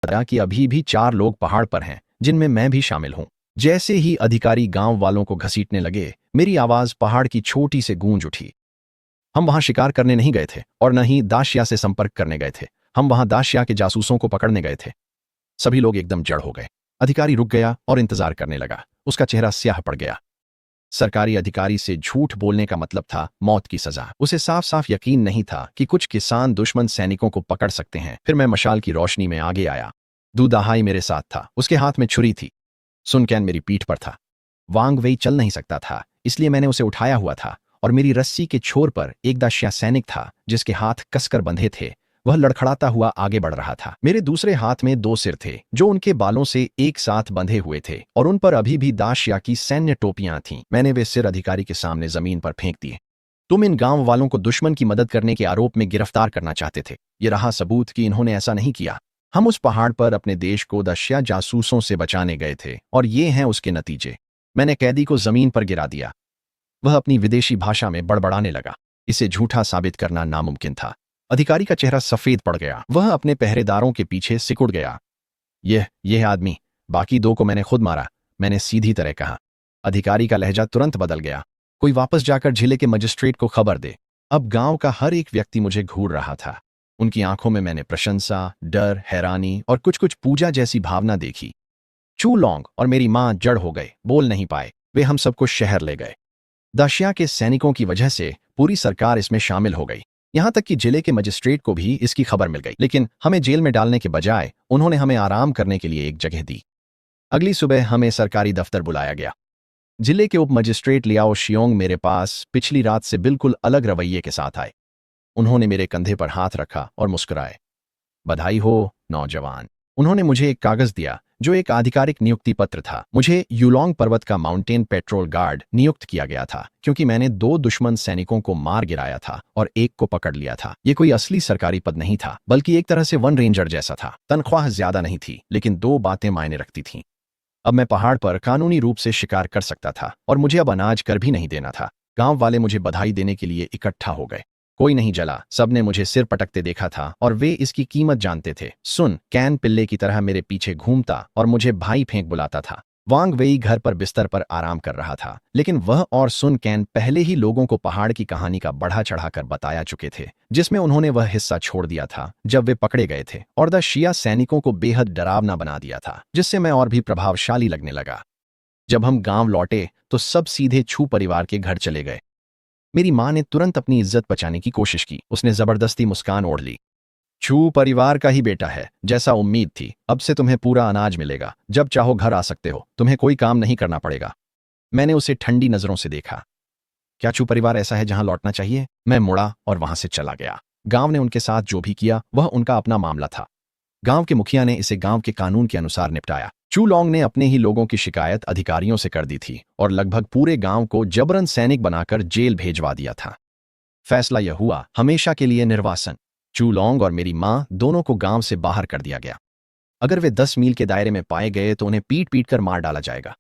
बताया कि अभी भी 4 लोग पहाड़ पर हैं, जिनमें मैं भी शामिल हूं। जैसे ही अधिकारी गांव वालों को घसीटने लगे, मेरी आवाज पहाड़ की छोटी से गूंज उठी। हम वहां शिकार करने नहीं गए थे और न ही दाशिया से संपर्क करने गए थे। हम वहां दाशिया के जासूसों को पकड़ने गए थे। सभी लोग एकदम जड़ हो गए। अधिकारी रुक गया और इंतजार करने लगा। उसका चेहरा स्याह पड़ गया। सरकारी अधिकारी से झूठ बोलने का मतलब था मौत की सजा। उसे साफ साफ यकीन नहीं था कि कुछ किसान दुश्मन सैनिकों को पकड़ सकते हैं। फिर मैं मशाल की रोशनी में आगे आया। दूदाहाई मेरे साथ था। उसके हाथ में छुरी थी। सुनकैन मेरी पीठ पर था। वांग वेई चल नहीं सकता था, इसलिए मैंने उसे उठाया हुआ था और मेरी रस्सी के छोर पर एक दाशिया सैनिक था जिसके हाथ कसकर बंधे थे। वह लड़खड़ाता हुआ आगे बढ़ रहा था। मेरे दूसरे हाथ में 2 सिर थे जो उनके बालों से एक साथ बंधे हुए थे और उन पर अभी भी दाशिया की सैन्य टोपियां थीं। मैंने वे सिर अधिकारी के सामने जमीन पर फेंक दिए। तुम इन गांव वालों को दुश्मन की मदद करने के आरोप में गिरफ्तार करना चाहते थे। ये रहा सबूत कि इन्होंने ऐसा नहीं किया। हम उस पहाड़ पर अपने देश को दाशिया जासूसों से बचाने गए थे और ये हैं उसके नतीजे। मैंने कैदी को जमीन पर गिरा दिया। वह अपनी विदेशी भाषा में बड़बड़ाने लगा। इसे झूठा साबित करना नामुमकिन था। अधिकारी का चेहरा सफेद पड़ गया। वह अपने पहरेदारों के पीछे सिकुड़ गया। यह आदमी, बाकी 2 को मैंने खुद मारा, मैंने सीधी तरह कहा। अधिकारी का लहजा तुरंत बदल गया। कोई वापस जाकर जिले के मजिस्ट्रेट को खबर दे। अब गांव का हर एक व्यक्ति मुझे घूर रहा था। उनकी आंखों में मैंने प्रशंसा, डर, हैरानी और कुछ कुछ पूजा जैसी भावना देखी। चू लॉन्ग और मेरी मां जड़ हो गए, बोल नहीं पाए। वे हम सबको शहर ले गए। दाशिया के सैनिकों की वजह से पूरी सरकार इसमें शामिल हो गई। यहां तक कि जिले के मजिस्ट्रेट को भी इसकी खबर मिल गई। लेकिन हमें जेल में डालने के बजाय उन्होंने हमें आराम करने के लिए एक जगह दी। अगली सुबह हमें सरकारी दफ्तर बुलाया गया। जिले के उप मजिस्ट्रेट लियाओ शियोंग मेरे पास पिछली रात से बिल्कुल अलग रवैये के साथ आए। उन्होंने मेरे कंधे पर हाथ रखा और मुस्कुराए। बधाई हो, नौजवान। उन्होंने मुझे एक कागज दिया जो एक आधिकारिक नियुक्ति पत्र था। मुझे यूलोंग पर्वत का माउंटेन पेट्रोल गार्ड नियुक्त किया गया था क्योंकि मैंने 2 दुश्मन सैनिकों को मार गिराया था और एक को पकड़ लिया था। ये कोई असली सरकारी पद नहीं था, बल्कि एक तरह से वन रेंजर जैसा था। तनख्वाह ज्यादा नहीं थी, लेकिन 2 बातें मायने रखती थीं। अब मैं पहाड़ पर कानूनी रूप से शिकार कर सकता था और मुझे अब अनाज कर भी नहीं देना था। गांव वाले मुझे बधाई देने के लिए इकट्ठा हो गए। कोई नहीं जला। सबने मुझे सिर पटकते देखा था और वे इसकी कीमत जानते थे। सुन कैन पिल्ले की तरह मेरे पीछे घूमता और मुझे भाई फेंक बुलाता था। वांग वेई घर पर बिस्तर पर आराम कर रहा था, लेकिन वह और सुन कैन पहले ही लोगों को पहाड़ की कहानी का बढ़ा चढ़ाकर बताया चुके थे, जिसमें उन्होंने वह हिस्सा छोड़ दिया था जब वे पकड़े गए थे और द शिया सैनिकों को बेहद डरावना बना दिया था, जिससे मैं और भी प्रभावशाली लगने लगा। जब हम गांव लौटे तो सब सीधे छू परिवार के घर चले गए। मेरी मां ने तुरंत अपनी इज्जत बचाने की कोशिश की। उसने जबरदस्ती मुस्कान ओढ़ ली। छू परिवार का ही बेटा है, जैसा उम्मीद थी। अब से तुम्हें पूरा अनाज मिलेगा। जब चाहो घर आ सकते हो। तुम्हें कोई काम नहीं करना पड़ेगा। मैंने उसे ठंडी नजरों से देखा। क्या छू परिवार ऐसा है जहां लौटना चाहिए? मैं मुड़ा और वहां से चला गया। गांव ने उनके साथ जो भी किया वह उनका अपना मामला था। गांव के मुखिया ने इसे गांव के कानून के अनुसार निपटाया। चू लॉन्ग ने अपने ही लोगों की शिकायत अधिकारियों से कर दी थी और लगभग पूरे गांव को जबरन सैनिक बनाकर जेल भेजवा दिया था। फैसला यह हुआ, हमेशा के लिए निर्वासन। चू लॉन्ग और मेरी मां दोनों को गांव से बाहर कर दिया गया। अगर वे 10 मील के दायरे में पाए गए तो उन्हें पीट पीट कर मार डाला जाएगा।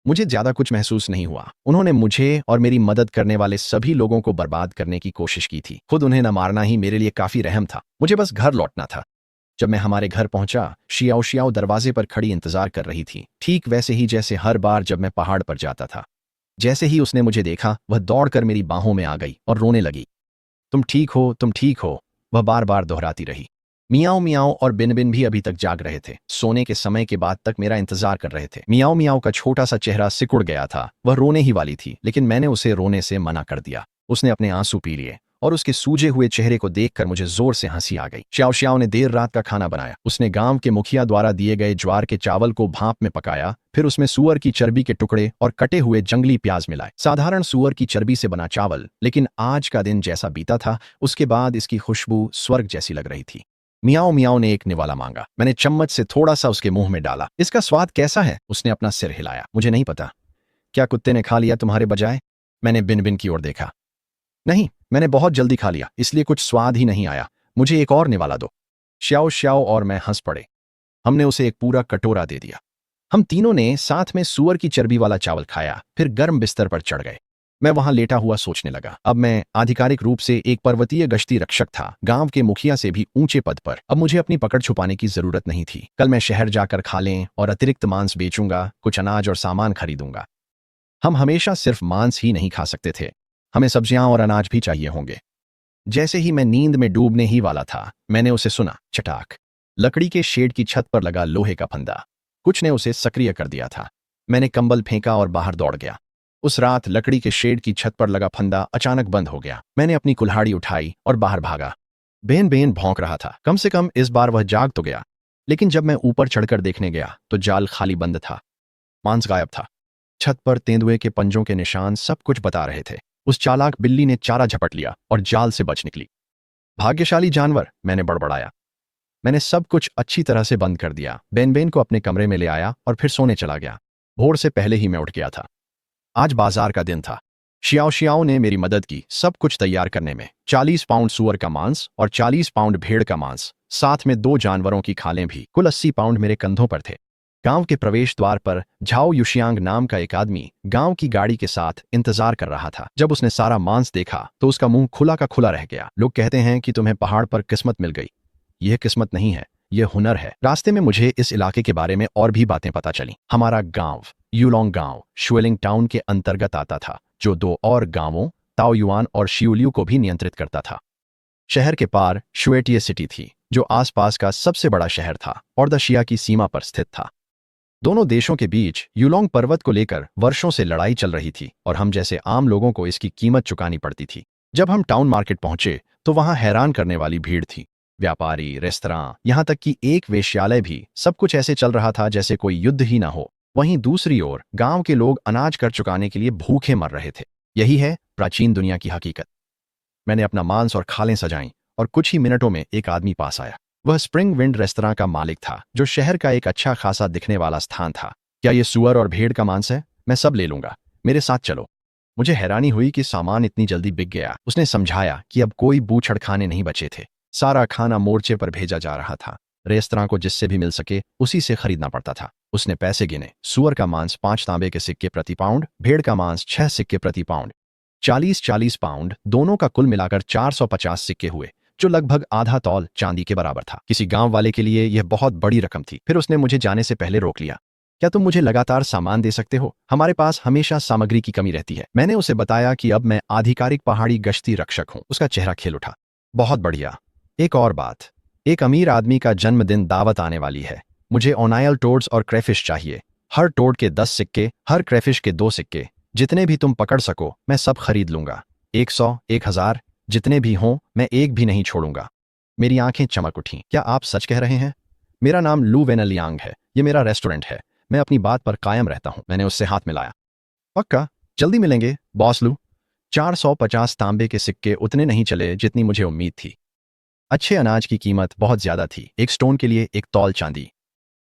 मुझे ज्यादा कुछ महसूस नहीं हुआ। उन्होंने मुझे और मेरी मदद करने वाले सभी लोगों को बर्बाद करने की कोशिश की थी। खुद उन्हें न मारना ही मेरे लिए काफी रहम था। मुझे बस घर लौटना था। जब मैं हमारे घर पहुंचा, शियाओ शियाओ दरवाजे पर खड़ी इंतजार कर रही थी, ठीक वैसे ही जैसे हर बार जब मैं पहाड़ पर जाता था। जैसे ही उसने मुझे देखा, वह दौड़कर मेरी बाहों में आ गई और रोने लगी। तुम ठीक हो, तुम ठीक हो, वह बार बार दोहराती रही। मियाओ मियाओ और बिन बिन भी अभी तक जाग रहे थे। सोने के समय के बाद तक मेरा इंतजार कर रहे थे। मियाओ मियाओ का छोटा सा चेहरा सिकुड़ गया था। वह रोने ही वाली थी, लेकिन मैंने उसे रोने से मना कर दिया। उसने अपने आंसू पी लिए और उसके सूजे हुए चेहरे को देखकर मुझे जोर से हंसी आ गई। श्याओ श्याओ ने देर रात का खाना बनाया। उसने गांव के मुखिया द्वारा दिए गए ज्वार के चावल को भाप में पकाया, फिर उसमें सुअर की चर्बी के टुकड़े और कटे हुए जंगली प्याज मिलाए। साधारण सुअर की चर्बी से बना चावल, लेकिन आज का दिन जैसा बीता था उसके बाद इसकी खुशबू स्वर्ग जैसी लग रही थी। मियाओ मियाओ ने एक निवाला मांगा। मैंने चम्मच से थोड़ा सा उसके मुंह में डाला। इसका स्वाद कैसा है? उसने अपना सिर हिलाया। मुझे नहीं पता। क्या कुत्ते ने खा लिया तुम्हारे बजाय? मैंने बिन बिन की ओर देखा। नहीं, मैंने बहुत जल्दी खा लिया, इसलिए कुछ स्वाद ही नहीं आया। मुझे एक और निवाला दो। श्याओ श्याओ और मैं हंस पड़े। हमने उसे एक पूरा कटोरा दे दिया। हम तीनों ने साथ में सुअर की चर्बी वाला चावल खाया, फिर गर्म बिस्तर पर चढ़ गए। मैं वहां लेटा हुआ सोचने लगा। अब मैं आधिकारिक रूप से एक पर्वतीय गश्ती रक्षक था, गांव के मुखिया से भी ऊंचे पद पर। अब मुझे अपनी पकड़ छुपाने की जरूरत नहीं थी। कल मैं शहर जाकर खालें और अतिरिक्त मांस बेचूंगा, कुछ अनाज और सामान खरीदूंगा। हम हमेशा सिर्फ मांस ही नहीं खा सकते थे, हमें सब्जियां और अनाज भी चाहिए होंगे। जैसे ही मैं नींद में डूबने ही वाला था, मैंने उसे सुना। चटाक। लकड़ी के शेड की छत पर लगा लोहे का फंदा। कुछ ने उसे सक्रिय कर दिया था। मैंने कंबल फेंका और बाहर दौड़ गया। उस रात लकड़ी के शेड की छत पर लगा फंदा अचानक बंद हो गया। मैंने अपनी कुल्हाड़ी उठाई और बाहर भागा। बेन बेन भौंक रहा था। कम से कम इस बार वह जाग तो गया। लेकिन जब मैं ऊपर चढ़कर देखने गया तो जाल खाली बंद था। मांस गायब था। छत पर तेंदुए के पंजों के निशान सब कुछ बता रहे थे। उस चालाक बिल्ली ने चारा झपट लिया और जाल से बच निकली। भाग्यशाली जानवर, मैंने बड़बड़ाया। मैंने सब कुछ अच्छी तरह से बंद कर दिया, बेन बेन को अपने कमरे में ले आया और फिर सोने चला गया। भोर से पहले ही मैं उठ गया था। आज बाजार का दिन था। शियाओ शियाओ ने मेरी मदद की सब कुछ तैयार करने में। 40 पाउंड सुअर का मांस और 40 पाउंड भेड़ का मांस, साथ में 2 जानवरों की खालें भी। कुल 80 पाउंड मेरे कंधों पर थे। गांव के प्रवेश द्वार पर झाओ युशियांग नाम का एक आदमी गांव की गाड़ी के साथ इंतजार कर रहा था। जब उसने सारा मांस देखा तो उसका मुंह खुला का खुला रह गया। लोग कहते हैं कि तुम्हें पहाड़ पर किस्मत मिल गई। यह किस्मत नहीं है, यह हुनर है। रास्ते में मुझे इस इलाके के बारे में और भी बातें पता चली। हमारा गांव यूलोंग गांव शुएलिंग टाउन के अंतर्गत आता था, जो 2 और गांवों ताओयुआन और शिउलियू को भी नियंत्रित करता था। शहर के पार शुएटिए सिटी थी, जो आसपास का सबसे बड़ा शहर था और दशिया की सीमा पर स्थित था। दोनों देशों के बीच यूलोंग पर्वत को लेकर वर्षों से लड़ाई चल रही थी और हम जैसे आम लोगों को इसकी कीमत चुकानी पड़ती थी। जब हम टाउन मार्केट पहुंचे तो वहां हैरान करने वाली भीड़ थी। व्यापारी, रेस्तरां, यहां तक कि एक वेश्यालय भी, सब कुछ ऐसे चल रहा था जैसे कोई युद्ध ही ना हो। वहीं दूसरी ओर गांव के लोग अनाज कर चुकाने के लिए भूखे मर रहे थे। यही है प्राचीन दुनिया की हकीकत। मैंने अपना मांस और खालें सजाईं और कुछ ही मिनटों में एक आदमी पास आया। वह स्प्रिंग विंड रेस्तरां का मालिक था, जो शहर का एक अच्छा खासा दिखने वाला स्थान था। क्या ये सुअर और भेड़ का मांस है? मैं सब ले लूंगा, मेरे साथ चलो। मुझे हैरानी हुई कि सामान इतनी जल्दी बिक गया। उसने समझाया कि अब कोई बूछड़ खाने नहीं बचे थे। सारा खाना मोर्चे पर भेजा जा रहा था। रेस्तरां को जिससे भी मिल सके उसी से खरीदना पड़ता था। उसने पैसे गिने। सुअर का मांस 5 तांबे के सिक्के प्रति पाउंड, भेड़ का मांस 6 सिक्के प्रति पाउंड। 40-40 पाउंड, दोनों का कुल मिलाकर 450 सिक्के हुए, जो लगभग आधा तौल चांदी के बराबर था। किसी गांव वाले के लिए यह बहुत बड़ी रकम थी। फिर उसने मुझे जाने से पहले रोक लिया। क्या तुम मुझे लगातार सामान दे सकते हो? हमारे पास हमेशा सामग्री की कमी रहती है। मैंने उसे बताया कि अब मैं आधिकारिक पहाड़ी गश्ती रक्षक हूं। उसका चेहरा खिल उठा। बहुत बढ़िया। एक और बात, एक अमीर आदमी का जन्मदिन दावत आने वाली है। मुझे ओनायल टोड्स और क्रेफिश चाहिए। हर टोड के 10 सिक्के, हर क्रेफिश के 2 सिक्के। जितने भी तुम पकड़ सको मैं सब खरीद लूंगा। 100, 1000, जितने भी हों, मैं एक भी नहीं छोड़ूंगा। मेरी आंखें चमक उठीं। क्या आप सच कह रहे हैं? मेरा नाम लू वेनलियांग है। ये मेरा रेस्टोरेंट है। मैं अपनी बात पर कायम रहता हूं। मैंने उससे हाथ मिलाया। पक्का? जल्दी मिलेंगे बॉस लू। 450 तांबे के सिक्के उतने नहीं चले जितनी मुझे उम्मीद थी। अच्छे अनाज की कीमत बहुत ज्यादा थी। एक स्टोन के लिए एक तौल चांदी।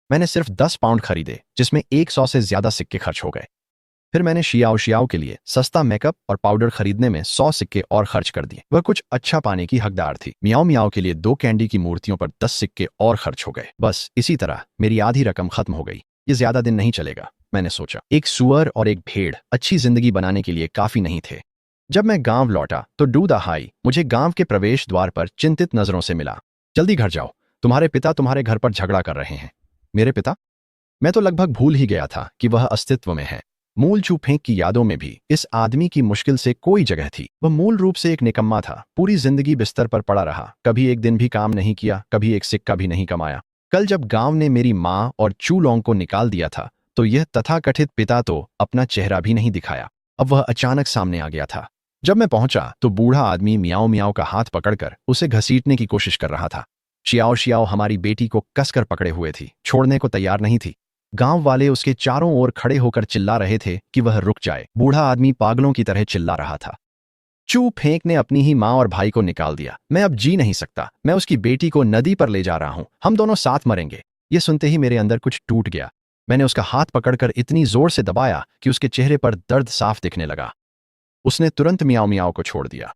मैंने सिर्फ 10 पाउंड खरीदे, जिसमें 100 से ज्यादा सिक्के खर्च हो गए। फिर मैंने शियाओ शियाओ के लिए सस्ता मेकअप और पाउडर खरीदने में 100 सिक्के और खर्च कर दिए। वह कुछ अच्छा पाने की हकदार थी। मियाओ मियाओ के लिए 2 कैंडी की मूर्तियों पर 10 सिक्के और खर्च हो गए। बस इसी तरह मेरी आधी रकम खत्म हो गई। ये ज्यादा दिन नहीं चलेगा, मैंने सोचा। एक सुअर और एक भेड़ अच्छी जिंदगी बनाने के लिए काफी नहीं थे। जब मैं गांव लौटा तो डू द हाई मुझे गांव के प्रवेश द्वार पर चिंतित नजरों से मिला। जल्दी घर जाओ, तुम्हारे पिता तुम्हारे घर पर झगड़ा कर रहे हैं। मेरे पिता? मैं तो लगभग भूल ही गया था कि वह अस्तित्व में है। मूल चू फेंक की यादों में भी इस आदमी की मुश्किल से कोई जगह थी। वह मूल रूप से एक निकम्मा था। पूरी जिंदगी बिस्तर पर पड़ा रहा, कभी एक दिन भी काम नहीं किया, कभी एक सिक्का भी नहीं कमाया। कल जब गांव ने मेरी माँ और चू लोंग को निकाल दिया था तो यह तथाकथित पिता तो अपना चेहरा भी नहीं दिखाया। अब वह अचानक सामने आ गया था। जब मैं पहुंचा तो बूढ़ा आदमी मियाओ मियाओ का हाथ पकड़कर उसे घसीटने की कोशिश कर रहा था। शियाओ शियाओ हमारी बेटी को कसकर पकड़े हुए थी, छोड़ने को तैयार नहीं थी। गांव वाले उसके चारों ओर खड़े होकर चिल्ला रहे थे कि वह रुक जाए। बूढ़ा आदमी पागलों की तरह चिल्ला रहा था। चू फेंक ने अपनी ही माँ और भाई को निकाल दिया। मैं अब जी नहीं सकता। मैं उसकी बेटी को नदी पर ले जा रहा हूं। हम दोनों साथ मरेंगे। ये सुनते ही मेरे अंदर कुछ टूट गया। मैंने उसका हाथ पकड़कर इतनी जोर से दबाया कि उसके चेहरे पर दर्द साफ दिखने लगा। उसने तुरंत मियाओ मियाओ को छोड़ दिया।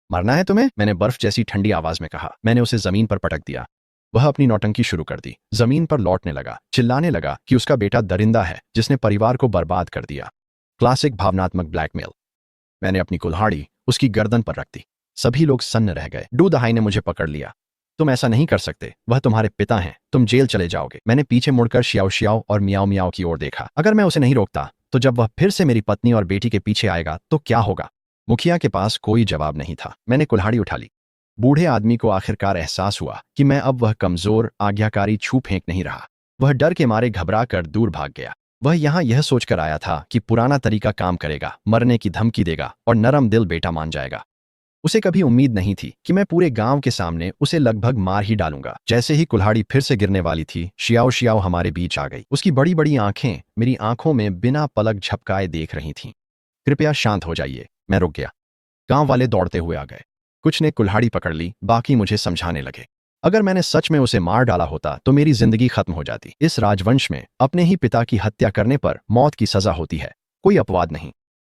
मरना है तुम्हें? मैंने बर्फ जैसी ठंडी आवाज में कहा। मैंने उसे जमीन पर पटक दिया। वह अपनी नौटंकी शुरू कर दी। जमीन पर लौटने लगा, चिल्लाने लगा कि उसका बेटा दरिंदा है जिसने परिवार को बर्बाद कर दिया। क्लासिक भावनात्मक ब्लैकमेल। मैंने अपनी कुल्हाड़ी उसकी गर्दन पर रख दी। सभी लोग सन्न रह गए। डू दहाई ने मुझे पकड़ लिया। तुम ऐसा नहीं कर सकते, वह तुम्हारे पिता हैं, तुम जेल चले जाओगे। मैंने पीछे मुड़कर शियाओ शियाओ और मियाओ मियाओ की ओर देखा। अगर मैं उसे नहीं रोकता तो जब वह फिर से मेरी पत्नी और बेटी के पीछे आएगा तो क्या होगा? मुखिया के पास कोई जवाब नहीं था। मैंने कुल्हाड़ी उठा ली। बूढ़े आदमी को आखिरकार एहसास हुआ कि मैं अब वह कमजोर आज्ञाकारी छू फेंक नहीं रहा। वह डर के मारे घबरा कर दूर भाग गया। वह यहां यह सोचकर आया था कि पुराना तरीका काम करेगा, मरने की धमकी देगा और नरम दिल बेटा मान जाएगा। उसे कभी उम्मीद नहीं थी कि मैं पूरे गांव के सामने उसे लगभग मार ही डालूंगा। जैसे ही कुल्हाड़ी फिर से गिरने वाली थी, शियाओ शियाओ हमारे बीच आ गई। उसकी बड़ी बड़ी आंखें मेरी आंखों में बिना पलक झपकाए देख रही थीं। कृपया शांत हो जाइए। मैं रुक गया। गांव वाले दौड़ते हुए आ गए। कुछ ने कुल्हाड़ी पकड़ ली, बाकी मुझे समझाने लगे। अगर मैंने सच में उसे मार डाला होता तो मेरी जिंदगी खत्म हो जाती। इस राजवंश में अपने ही पिता की हत्या करने पर मौत की सजा होती है, कोई अपवाद नहीं।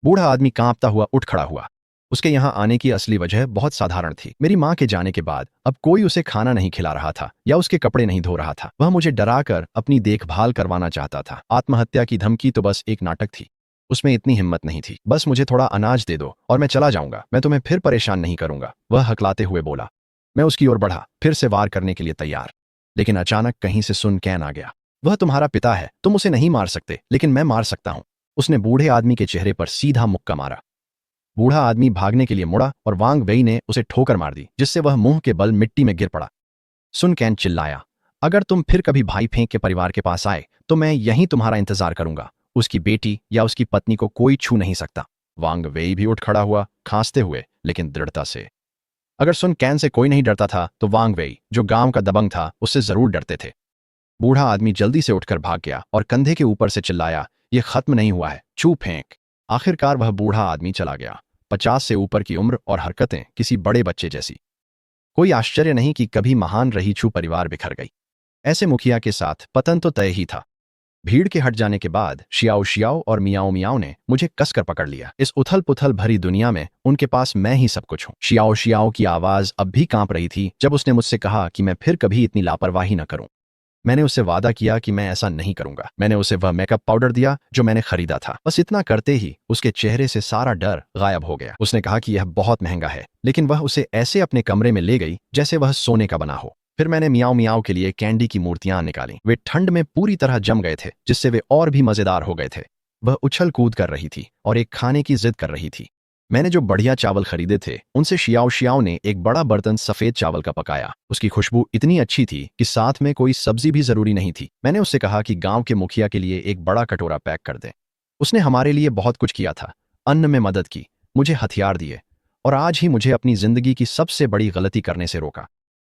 बूढ़ा आदमी कांपता हुआ उठ खड़ा हुआ। उसके यहाँ आने की असली वजह बहुत साधारण थी। मेरी माँ के जाने के बाद अब कोई उसे खाना नहीं खिला रहा था या उसके कपड़े नहीं धो रहा था। वह मुझे डराकर अपनी देखभाल करवाना चाहता था। आत्महत्या की धमकी तो बस एक नाटक थी। उसमें इतनी हिम्मत नहीं थी। बस मुझे थोड़ा अनाज दे दो और मैं चला जाऊंगा, मैं तुम्हें फिर परेशान नहीं करूंगा, वह हकलाते हुए बोला। मैं उसकी ओर बढ़ा, फिर से वार करने के लिए तैयार। लेकिन अचानक कहीं से सुन कैन आ गया। वह तुम्हारा पिता है, तुम उसे नहीं मार सकते, लेकिन मैं मार सकता हूं। उसने बूढ़े आदमी के चेहरे पर सीधा मुक्का मारा। बूढ़ा आदमी भागने के लिए मुड़ा और वांग वेई ने उसे ठोकर मार दी, जिससे वह मुंह के बल मिट्टी में गिर पड़ा। सुन कैन चिल्लाया, अगर तुम फिर कभी भाई फेंक के परिवार के पास आए तो मैं यहीं तुम्हारा इंतजार करूंगा। उसकी बेटी या उसकी पत्नी को कोई छू नहीं सकता। वांग वेई भी उठ खड़ा हुआ, खांसते हुए लेकिन दृढ़ता से। अगर सुन कैन से कोई नहीं डरता था तो वांग वेई, जो गांव का दबंग था, उससे जरूर डरते थे। बूढ़ा आदमी जल्दी से उठकर भाग गया और कंधे के ऊपर से चिल्लाया, यह खत्म नहीं हुआ है, छू फेंक। आखिरकार वह बूढ़ा आदमी चला गया। 50 से ऊपर की उम्र और हरकतें किसी बड़े बच्चे जैसी। कोई आश्चर्य नहीं कि कभी महान रही छू परिवार बिखर गई। ऐसे मुखिया के साथ पतन तो तय ही था। भीड़ के हट जाने के बाद शियाओ शियाओ और मियाओ मियाओ ने मुझे कसकर पकड़ लिया। इस उथल पुथल भरी दुनिया में उनके पास मैं ही सब कुछ हूं। शियाओ शियाओ की आवाज अब भी कांप रही थी जब उसने मुझसे कहा कि मैं फिर कभी इतनी लापरवाही न करूं। मैंने उससे वादा किया कि मैं ऐसा नहीं करूंगा। मैंने उसे वह मेकअप पाउडर दिया जो मैंने खरीदा था। बस इतना करते ही उसके चेहरे से सारा डर गायब हो गया। उसने कहा कि यह बहुत महंगा है, लेकिन वह उसे ऐसे अपने कमरे में ले गई जैसे वह सोने का बना हो। फिर मैंने मियाओ मियाओ के लिए कैंडी की मूर्तियां निकाली। वे ठंड में पूरी तरह जम गए थे, जिससे वे और भी मजेदार हो गए थे। वह उछल कूद कर रही थी और एक खाने की जिद कर रही थी। मैंने जो बढ़िया चावल खरीदे थे उनसे शियाओ शियाओ ने एक बड़ा बर्तन सफेद चावल का पकाया। उसकी खुशबू इतनी अच्छी थी कि साथ में कोई सब्जी भी जरूरी नहीं थी। मैंने उससे कहा कि गांव के मुखिया के लिए एक बड़ा कटोरा पैक कर दें। उसने हमारे लिए बहुत कुछ किया था, अन्न में मदद की, मुझे हथियार दिए, और आज ही मुझे अपनी जिंदगी की सबसे बड़ी गलती करने से रोका।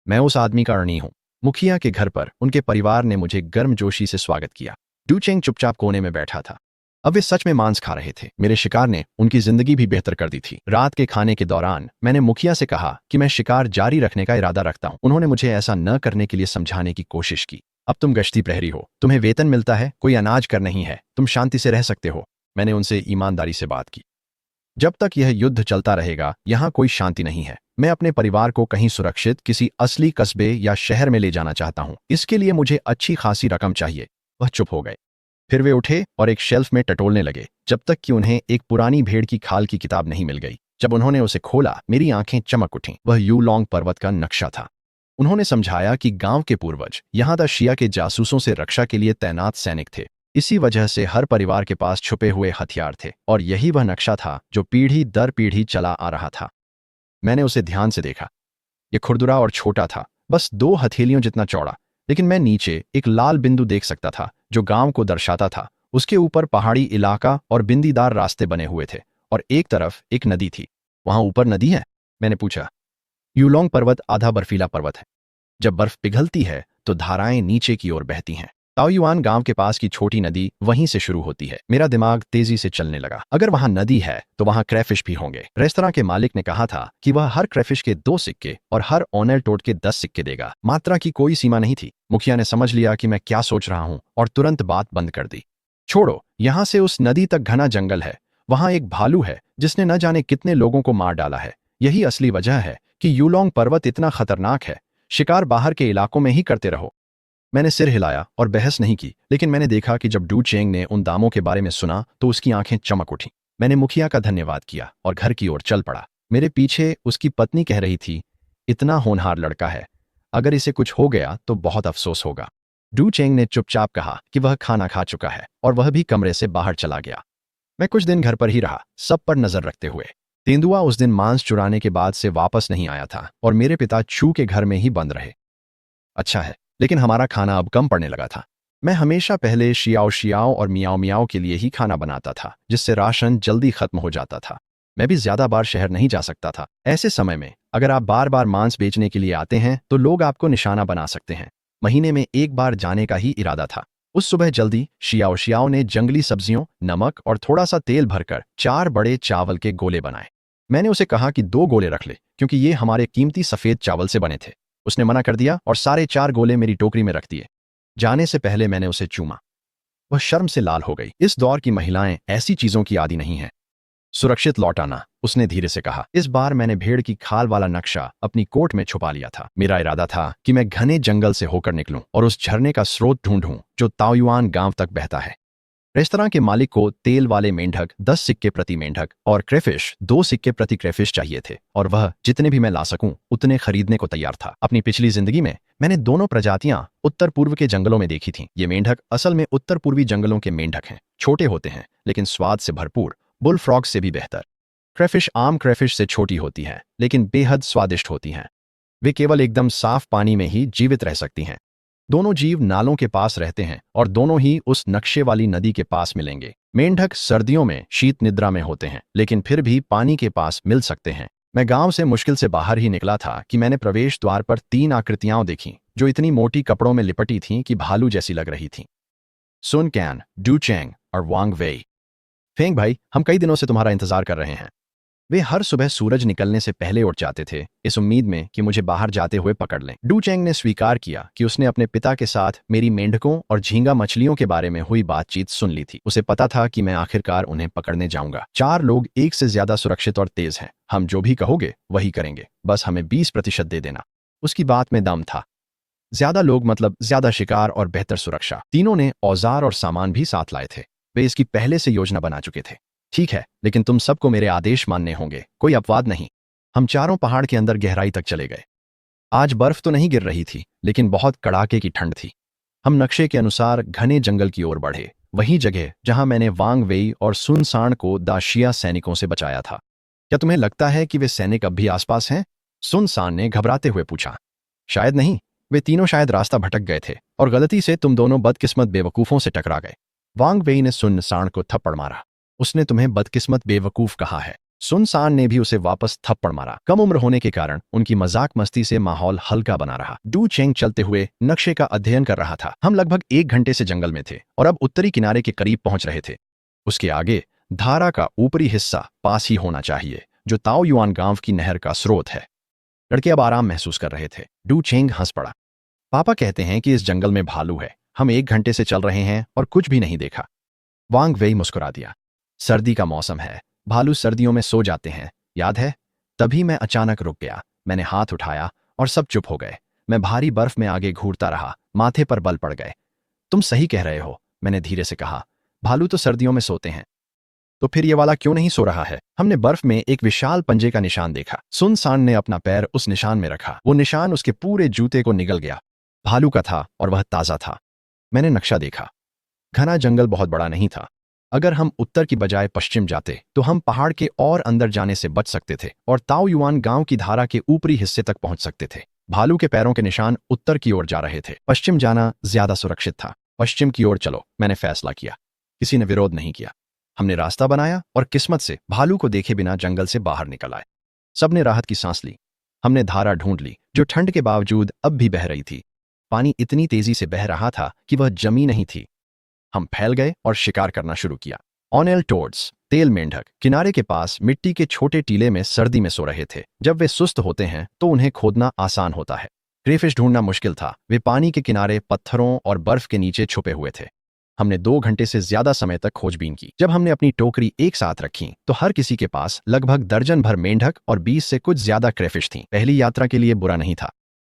मैं उस आदमी का ऋणी हूं। मुखिया के घर पर उनके परिवार ने मुझे गर्मजोशी से स्वागत किया। डू चेंग चुपचाप कोने में बैठा था। अब वे सच में मांस खा रहे थे। मेरे शिकार ने उनकी जिंदगी भी बेहतर कर दी थी। रात के खाने के दौरान मैंने मुखिया से कहा कि मैं शिकार जारी रखने का इरादा रखता हूं। उन्होंने मुझे ऐसा न करने के लिए समझाने की कोशिश की। अब तुम गश्ती प्रहरी हो, तुम्हें वेतन मिलता है, कोई अनाज कर नहीं है, तुम शांति से रह सकते हो। मैंने उनसे ईमानदारी से बात की। जब तक यह युद्ध चलता रहेगा यहां कोई शांति नहीं है। मैं अपने परिवार को कहीं सुरक्षित किसी असली कस्बे या शहर में ले जाना चाहता हूं। इसके लिए मुझे अच्छी खासी रकम चाहिए। वह चुप हो गए। फिर वे उठे और एक शेल्फ में टटोलने लगे, जब तक कि उन्हें एक पुरानी भेड़ की खाल की किताब नहीं मिल गई। जब उन्होंने उसे खोला मेरी आंखें चमक उठीं। वह यूलोंग पर्वत का नक्शा था। उन्होंने समझाया कि गांव के पूर्वज यहां द शिया के जासूसों से रक्षा के लिए तैनात सैनिक थे। इसी वजह से हर परिवार के पास छुपे हुए हथियार थे, और यही वह नक्शा था जो पीढ़ी दर पीढ़ी चला आ रहा था। मैंने उसे ध्यान से देखा। यह खुरदुरा और छोटा था, बस 2 हथेलियों जितना चौड़ा, लेकिन मैं नीचे एक लाल बिंदु देख सकता था जो गांव को दर्शाता था। उसके ऊपर पहाड़ी इलाका और बिंदीदार रास्ते बने हुए थे, और एक तरफ एक नदी थी। वहां ऊपर नदी है? मैंने पूछा। यूलोंग पर्वत आधा बर्फीला पर्वत है। जब बर्फ पिघलती है तो धाराएं नीचे की ओर बहती हैं। ताओयुआन गांव के पास की छोटी नदी वहीं से शुरू होती है। मेरा दिमाग तेजी से चलने लगा। अगर वहां नदी है तो वहां क्रैफिश भी होंगे। रेस्तरां के मालिक ने कहा था कि वह हर क्रैफिश के 2 सिक्के और हर ओनेल टोट के 10 सिक्के देगा। मात्रा की कोई सीमा नहीं थी। मुखिया ने समझ लिया कि मैं क्या सोच रहा हूं और तुरंत बात बंद कर दी। छोड़ो, यहां से उस नदी तक घना जंगल है। वहां एक भालू है जिसने न जाने कितने लोगों को मार डाला है। यही असली वजह है कि यूलोंग पर्वत इतना खतरनाक है। शिकार बाहर के इलाकों में ही करते रहो। मैंने सिर हिलाया और बहस नहीं की, लेकिन मैंने देखा कि जब डू चेंग ने उन दामों के बारे में सुना तो उसकी आंखें चमक उठी। मैंने मुखिया का धन्यवाद किया और घर की ओर चल पड़ा। मेरे पीछे उसकी पत्नी कह रही थी, इतना होनहार लड़का है, अगर इसे कुछ हो गया तो बहुत अफसोस होगा। डू चेंग ने चुपचाप कहा कि वह खाना खा चुका है और वह भी कमरे से बाहर चला गया। मैं कुछ दिन घर पर ही रहा, सब पर नजर रखते हुए। तेंदुआ उस दिन मांस चुराने के बाद से वापस नहीं आया था और मेरे पिता चू के घर में ही बंद रहे। अच्छा है, लेकिन हमारा खाना अब कम पड़ने लगा था। मैं हमेशा पहले शियाओ शियाओ और मियाओ मियाओ के लिए ही खाना बनाता था, जिससे राशन जल्दी खत्म हो जाता था। मैं भी ज्यादा बार शहर नहीं जा सकता था। ऐसे समय में अगर आप बार बार मांस बेचने के लिए आते हैं तो लोग आपको निशाना बना सकते हैं। महीने में एक बार जाने का ही इरादा था। उस सुबह जल्दी शियाओ शियाओ ने जंगली सब्जियों, नमक और थोड़ा सा तेल भरकर 4 बड़े चावल के गोले बनाए। मैंने उसे कहा कि 2 गोले रख ले, क्योंकि ये हमारे कीमती सफेद चावल से बने थे। उसने मना कर दिया और सारे 4 गोले मेरी टोकरी में रख दिए। जाने से पहले मैंने उसे चूमा। वह शर्म से लाल हो गई। इस दौर की महिलाएं ऐसी चीजों की आदी नहीं हैं। सुरक्षित लौटाना, उसने धीरे से कहा। इस बार मैंने भेड़ की खाल वाला नक्शा अपनी कोट में छुपा लिया था। मेरा इरादा था कि मैं घने जंगल से होकर निकलूं और उस झरने का स्रोत ढूंढूं जो ताओयुआन गांव तक बहता है। रेस्तरां के मालिक को तेल वाले मेंढक 10 सिक्के प्रति मेंढक और क्रेफिश 2 सिक्के प्रति क्रेफिश चाहिए थे, और वह जितने भी मैं ला सकूं उतने खरीदने को तैयार था। अपनी पिछली जिंदगी में मैंने दोनों प्रजातियां उत्तर पूर्व के जंगलों में देखी थीं। ये मेंढक असल में उत्तर पूर्वी जंगलों के मेंढक हैं। छोटे होते हैं लेकिन स्वाद से भरपूर, बुल फ्रॉग से भी बेहतर। क्रेफिश आम क्रेफिश से छोटी होती हैं लेकिन बेहद स्वादिष्ट होती हैं। वे केवल एकदम साफ पानी में ही जीवित रह सकती हैं। दोनों जीव नालों के पास रहते हैं और दोनों ही उस नक्शे वाली नदी के पास मिलेंगे। मेंढक सर्दियों में शीत निद्रा में होते हैं लेकिन फिर भी पानी के पास मिल सकते हैं। मैं गांव से मुश्किल से बाहर ही निकला था कि मैंने प्रवेश द्वार पर 3 आकृतियां देखीं जो इतनी मोटी कपड़ों में लिपटी थीं कि भालू जैसी लग रही थीं। सुन कैन, डू चैंग और वांग वेई। फेंग भाई, हम कई दिनों से तुम्हारा इंतजार कर रहे हैं। वे हर सुबह सूरज निकलने से पहले उठ जाते थे, इस उम्मीद में कि मुझे बाहर जाते हुए पकड़ लें। डू चैंग ने स्वीकार किया कि उसने अपने पिता के साथ मेरी मेंढकों और झींगा मछलियों के बारे में हुई बातचीत सुन ली थी। उसे पता था कि मैं आखिरकार उन्हें पकड़ने जाऊंगा। 4 लोग एक से ज्यादा सुरक्षित और तेज हैं। हम जो भी कहोगे वही करेंगे, बस हमें 20% दे देना। उसकी बात में दम था। ज्यादा लोग मतलब ज्यादा शिकार और बेहतर सुरक्षा। तीनों ने औजार और सामान भी साथ लाए थे। वे इसकी पहले से योजना बना चुके थे। ठीक है, लेकिन तुम सबको मेरे आदेश मानने होंगे, कोई अपवाद नहीं। हम चारों पहाड़ के अंदर गहराई तक चले गए। आज बर्फ तो नहीं गिर रही थी लेकिन बहुत कड़ाके की ठंड थी। हम नक्शे के अनुसार घने जंगल की ओर बढ़े, वही जगह जहां मैंने वांग वेई और सुन सांड को दाशिया सैनिकों से बचाया था। क्या तुम्हें लगता है कि वे सैनिक अब भी आसपास हैं? सुन सांड ने घबराते हुए पूछा। शायद नहीं, वे तीनों शायद रास्ता भटक गए थे और गलती से तुम दोनों बदकिस्मत बेवकूफों से टकरा गए। वांग वेई ने सुन सांड को थप्पड़ मारा। उसने तुम्हें बदकिस्मत बेवकूफ कहा है। सुन सांड ने भी उसे वापस थप्पड़ मारा। कम उम्र होने के कारण उनकी मजाक मस्ती से माहौल हल्का बना रहा। डू चेंग चलते हुए नक्शे का अध्ययन कर रहा था। हम लगभग 1 घंटे से जंगल में थे और अब उत्तरी किनारे के करीब पहुंच रहे थे। उसके आगे धारा का ऊपरी हिस्सा पास ही होना चाहिए, जो ताओयुआन गांव की नहर का स्रोत है। लड़के अब आराम महसूस कर रहे थे। डू चेंग हंस पड़ा। पापा कहते हैं कि इस जंगल में भालू है। हम 1 घंटे से चल रहे हैं और कुछ भी नहीं देखा। वांग वेई मुस्कुरा दिया। सर्दी का मौसम है, भालू सर्दियों में सो जाते हैं, याद है? तभी मैं अचानक रुक गया। मैंने हाथ उठाया और सब चुप हो गए। मैं भारी बर्फ में आगे घूरता रहा, माथे पर बल पड़ गए। तुम सही कह रहे हो, मैंने धीरे से कहा। भालू तो सर्दियों में सोते हैं, तो फिर ये वाला क्यों नहीं सो रहा है? हमने बर्फ में एक विशाल पंजे का निशान देखा। सुन सांड ने अपना पैर उस निशान में रखा। वो निशान उसके पूरे जूते को निगल गया। भालू का था और वह ताजा था। मैंने नक्शा देखा। घना जंगल बहुत बड़ा नहीं था। अगर हम उत्तर की बजाय पश्चिम जाते तो हम पहाड़ के और अंदर जाने से बच सकते थे और ताओयुआन गांव की धारा के ऊपरी हिस्से तक पहुंच सकते थे। भालू के पैरों के निशान उत्तर की ओर जा रहे थे। पश्चिम जाना ज्यादा सुरक्षित था। पश्चिम की ओर चलो, मैंने फैसला किया। किसी ने विरोध नहीं किया। हमने रास्ता बनाया और किस्मत से भालू को देखे बिना जंगल से बाहर निकल आए। सबने राहत की सांस ली। हमने धारा ढूंढ ली, जो ठंड के बावजूद अब भी बह रही थी। पानी इतनी तेजी से बह रहा था कि वह जमी नहीं थी। हम फैल गए और शिकार करना शुरू किया। ऑनेल टोड्स, तेल मेंढक, किनारे के पास मिट्टी के छोटे टीले में सर्दी में सो रहे थे। जब वे सुस्त होते हैं तो उन्हें खोदना आसान होता है। क्रेफिश ढूंढना मुश्किल था। वे पानी के किनारे पत्थरों और बर्फ के नीचे छुपे हुए थे। हमने 2 घंटे से ज्यादा समय तक खोजबीन की। जब हमने अपनी टोकरी एक साथ रखी तो हर किसी के पास लगभग दर्जन भर मेंढक और 20 से कुछ ज्यादा क्रेफिश थीं। पहली यात्रा के लिए बुरा नहीं था।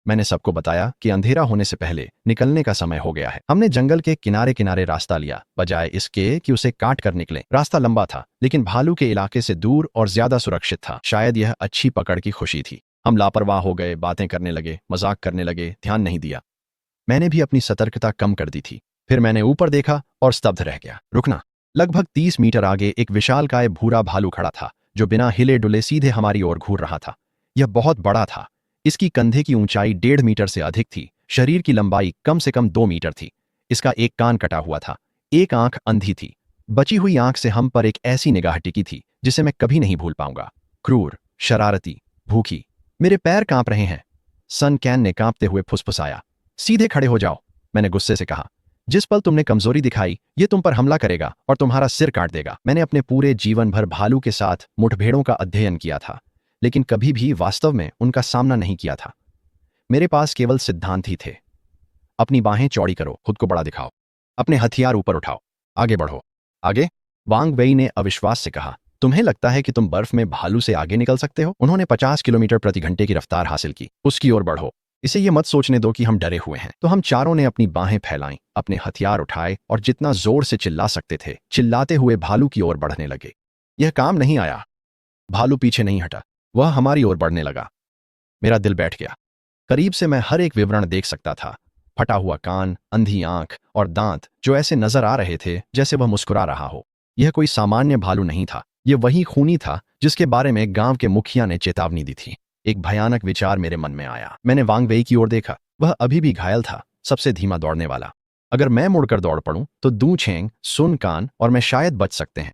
मैंने सबको बताया कि अंधेरा होने से पहले निकलने का समय हो गया है। हमने जंगल के किनारे किनारे रास्ता लिया, बजाय इसके कि उसे काट कर निकले। रास्ता लंबा था, लेकिन भालू के इलाके से दूर और ज्यादा सुरक्षित था। शायद यह अच्छी पकड़ की खुशी थी। हम लापरवाह हो गए, बातें करने लगे, मजाक करने लगे, ध्यान नहीं दिया। मैंने भी अपनी सतर्कता कम कर दी थी। फिर मैंने ऊपर देखा और स्तब्ध रह गया। रुकना। लगभग 30 मीटर आगे एक विशालकाय भूरा भालू खड़ा था, जो बिना हिले डुले सीधे हमारी ओर घूर रहा था। यह बहुत बड़ा था। इसकी कंधे की ऊंचाई 1.5 मीटर से अधिक थी। शरीर की लंबाई कम से कम 2 मीटर थी। इसका एक कान कटा हुआ था, एक आंख अंधी थी। बची हुई आंख से हम पर एक ऐसी निगाह टिकी थी जिसे मैं कभी नहीं भूल पाऊंगा। क्रूर, शरारती, भूखी। मेरे पैर कांप रहे हैं। सन कैन ने कांपते हुए फुसफुसाया। सीधे खड़े हो जाओ, मैंने गुस्से से कहा। जिस पल तुमने कमजोरी दिखाई, ये तुम पर हमला करेगा और तुम्हारा सिर काट देगा। मैंने अपने पूरे जीवन भर भालू के साथ मुठभेड़ों का अध्ययन किया था, लेकिन कभी भी वास्तव में उनका सामना नहीं किया था। मेरे पास केवल सिद्धांत ही थे। अपनी बाहें चौड़ी करो, खुद को बड़ा दिखाओ, अपने हथियार ऊपर उठाओ, आगे बढ़ो। आगे? वांग वेई ने अविश्वास से कहा। तुम्हें लगता है कि तुम बर्फ में भालू से आगे निकल सकते हो? उन्होंने 50 किलोमीटर प्रति घंटे की रफ्तार हासिल की। उसकी ओर बढ़ो। इसे ये मत सोचने दो कि हम डरे हुए हैं। तो हम चारों ने अपनी बाहें फैलाईं, अपने हथियार उठाए और जितना जोर से चिल्ला सकते थे चिल्लाते हुए भालू की ओर बढ़ने लगे। यह काम नहीं आया। भालू पीछे नहीं हटा, वह हमारी ओर बढ़ने लगा। मेरा दिल बैठ गया। करीब से मैं हर एक विवरण देख सकता था। फटा हुआ कान, अंधी आंख और दांत जो ऐसे नजर आ रहे थे जैसे वह मुस्कुरा रहा हो। यह कोई सामान्य भालू नहीं था, यह वही खूनी था जिसके बारे में गांव के मुखिया ने चेतावनी दी थी। एक भयानक विचार मेरे मन में आया। मैंने वांग वेई की ओर देखा। वह अभी भी घायल था, सबसे धीमा दौड़ने वाला। अगर मैं मुड़कर दौड़ पड़ूं तो दू छेंग, सुन कान और मैं शायद बच सकते हैं।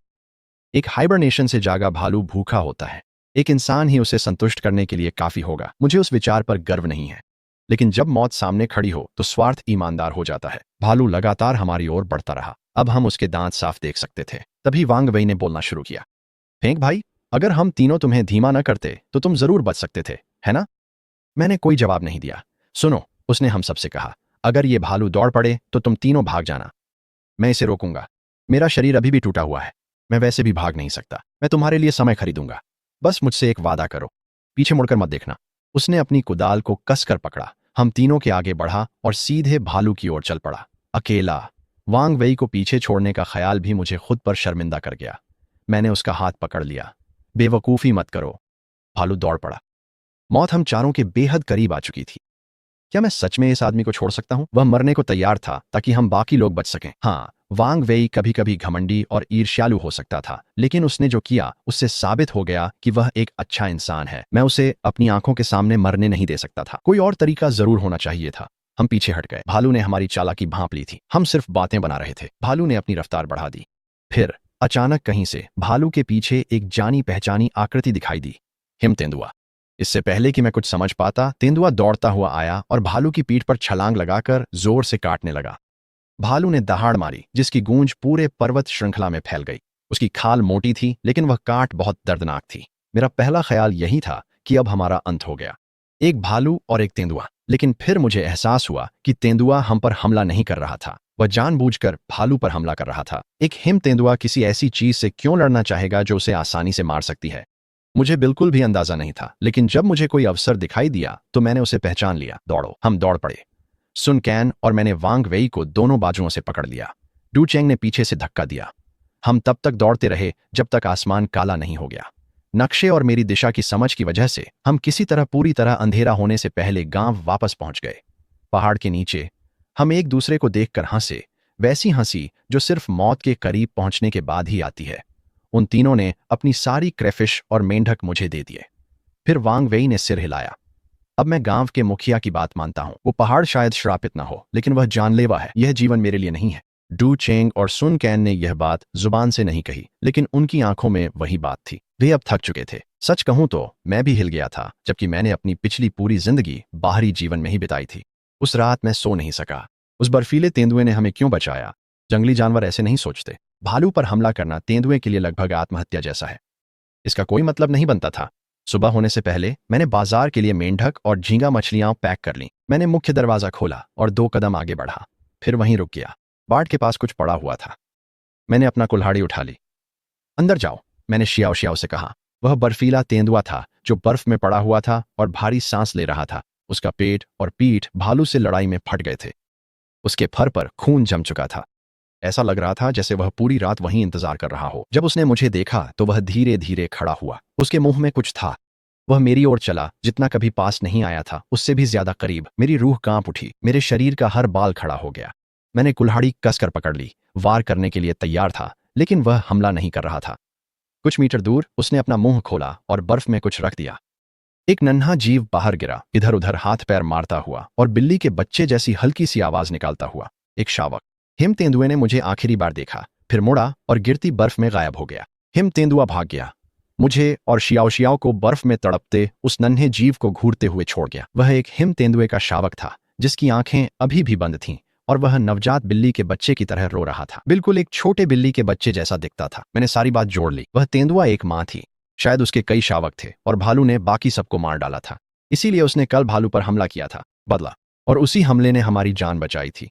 एक हाइबरनेशन से जागा भालू भूखा होता है। एक इंसान ही उसे संतुष्ट करने के लिए काफी होगा। मुझे उस विचार पर गर्व नहीं है, लेकिन जब मौत सामने खड़ी हो तो स्वार्थ ईमानदार हो जाता है। भालू लगातार हमारी ओर बढ़ता रहा। अब हम उसके दांत साफ देख सकते थे। तभी वांग वेई ने बोलना शुरू किया। फेंक भाई, अगर हम तीनों तुम्हें धीमा न करते तो तुम जरूर बच सकते थे, है ना? मैंने कोई जवाब नहीं दिया। सुनो, उसने हम सबसे कहा, अगर ये भालू दौड़ पड़े तो तुम तीनों भाग जाना। मैं इसे रोकूंगा। मेरा शरीर अभी भी टूटा हुआ है, मैं वैसे भी भाग नहीं सकता। मैं तुम्हारे लिए समय खरीदूंगा। बस मुझसे एक वादा करो, पीछे मुड़कर मत देखना। उसने अपनी कुदाल को कसकर पकड़ा। हम तीनों के आगे बढ़ा और सीधे भालू की ओर चल पड़ा, अकेला। वांग वेई को पीछे छोड़ने का ख्याल भी मुझे खुद पर शर्मिंदा कर गया। मैंने उसका हाथ पकड़ लिया। बेवकूफ़ी मत करो। भालू दौड़ पड़ा। मौत हम चारों के बेहद करीब आ चुकी थी। क्या मैं सच में इस आदमी को छोड़ सकता हूं? वह मरने को तैयार था ताकि हम बाकी लोग बच सकें। हाँ, वांग वेई कभी कभी घमंडी और ईर्ष्यालु हो सकता था, लेकिन उसने जो किया उससे साबित हो गया कि वह एक अच्छा इंसान है। मैं उसे अपनी आंखों के सामने मरने नहीं दे सकता था। कोई और तरीका जरूर होना चाहिए था। हम पीछे हट गए। भालू ने हमारी चालाकी भांप ली थी। हम सिर्फ बातें बना रहे थे। भालू ने अपनी रफ्तार बढ़ा दी। फिर अचानक कहीं से भालू के पीछे एक जानी पहचानी आकृति दिखाई दी। हिम तेंदुआ। इससे पहले कि मैं कुछ समझ पाता, तेंदुआ दौड़ता हुआ आया और भालू की पीठ पर छलांग लगाकर जोर से काटने लगा। भालू ने दहाड़ मारी, जिसकी गूंज पूरे पर्वत श्रृंखला में फैल गई। उसकी खाल मोटी थी, लेकिन वह काट बहुत दर्दनाक थी। मेरा पहला ख्याल यही था कि अब हमारा अंत हो गया। एक भालू और एक तेंदुआ। लेकिन फिर मुझे एहसास हुआ कि तेंदुआ हम पर हमला नहीं कर रहा था, वह जानबूझकर भालू पर हमला कर रहा था। एक हिम तेंदुआ किसी ऐसी चीज से क्यों लड़ना चाहेगा जो उसे आसानी से मार सकती है? मुझे बिल्कुल भी अंदाजा नहीं था, लेकिन जब मुझे कोई अवसर दिखाई दिया तो मैंने उसे पहचान लिया। दौड़ो। हम दौड़ पड़े। सुन कैन और मैंने वांग वेई को दोनों बाजुओं से पकड़ लिया। डू चेंग ने पीछे से धक्का दिया। हम तब तक दौड़ते रहे जब तक आसमान काला नहीं हो गया। नक्शे और मेरी दिशा की समझ की वजह से हम किसी तरह पूरी तरह अंधेरा होने से पहले गांव वापस पहुंच गए। पहाड़ के नीचे हम एक दूसरे को देखकर हंसे, वैसी हंसी जो सिर्फ मौत के करीब पहुंचने के बाद ही आती है। उन तीनों ने अपनी सारी क्रेफिश और मेंढक मुझे दे दिए। फिर वांग वेई ने सिर हिलाया। अब मैं गांव के मुखिया की बात मानता हूं। वो पहाड़ शायद श्रापित ना हो, लेकिन वह जानलेवा है। यह जीवन मेरे लिए नहीं है। डू चेंग और सुन कैन ने यह बात जुबान से नहीं कही, लेकिन उनकी आंखों में वही बात थी। वे अब थक चुके थे। सच कहूं तो मैं भी हिल गया था, जबकि मैंने अपनी पिछली पूरी जिंदगी बाहरी जीवन में ही बिताई थी। उस रात मैं सो नहीं सका। उस बर्फीले तेंदुए ने हमें क्यों बचाया? जंगली जानवर ऐसे नहीं सोचते। भालू पर हमला करना तेंदुए के लिए लगभग आत्महत्या जैसा है। इसका कोई मतलब नहीं बनता था। सुबह होने से पहले मैंने बाजार के लिए मेंढक और झींगा मछलियां पैक कर ली। मैंने मुख्य दरवाजा खोला और 2 कदम आगे बढ़ा, फिर वहीं रुक गया। बाट के पास कुछ पड़ा हुआ था। मैंने अपना कुल्हाड़ी उठा ली। अंदर जाओ, मैंने शियाओ शियाओ से कहा। वह बर्फीला तेंदुआ था जो बर्फ में पड़ा हुआ था और भारी सांस ले रहा था। उसका पेट और पीठ भालू से लड़ाई में फट गए थे। उसके फर पर खून जम चुका था। ऐसा लग रहा था जैसे वह पूरी रात वहीं इंतजार कर रहा हो। जब उसने मुझे देखा तो वह धीरे धीरे खड़ा हुआ। उसके मुंह में कुछ था। वह मेरी ओर चला, जितना कभी पास नहीं आया था उससे भी ज्यादा करीब। मेरी रूह कांप उठी, मेरे शरीर का हर बाल खड़ा हो गया। मैंने कुल्हाड़ी कसकर पकड़ ली, वार करने के लिए तैयार था, लेकिन वह हमला नहीं कर रहा था। कुछ मीटर दूर उसने अपना मुंह खोला और बर्फ में कुछ रख दिया। एक नन्हा जीव बाहर गिरा, इधर उधर हाथ पैर मारता हुआ और बिल्ली के बच्चे जैसी हल्की सी आवाज निकालता हुआ। एक शावक। हिम तेंदुए ने मुझे आखिरी बार देखा, फिर मुड़ा और गिरती बर्फ में गायब हो गया। हिम तेंदुआ भाग गया, मुझे और शियाओ शियाओ को बर्फ में तड़पते उस नन्हे जीव को घूरते हुए छोड़ गया। वह एक हिम तेंदुए का शावक था, जिसकी आंखें अभी भी बंद थीं और वह नवजात बिल्ली के बच्चे की तरह रो रहा था। बिल्कुल एक छोटे बिल्ली के बच्चे जैसा दिखता था। मैंने सारी बात जोड़ ली। वह तेंदुआ एक माँ थी। शायद उसके कई शावक थे और भालू ने बाकी सबको मार डाला था। इसीलिए उसने कल भालू पर हमला किया था, बदला, और उसी हमले ने हमारी जान बचाई थी।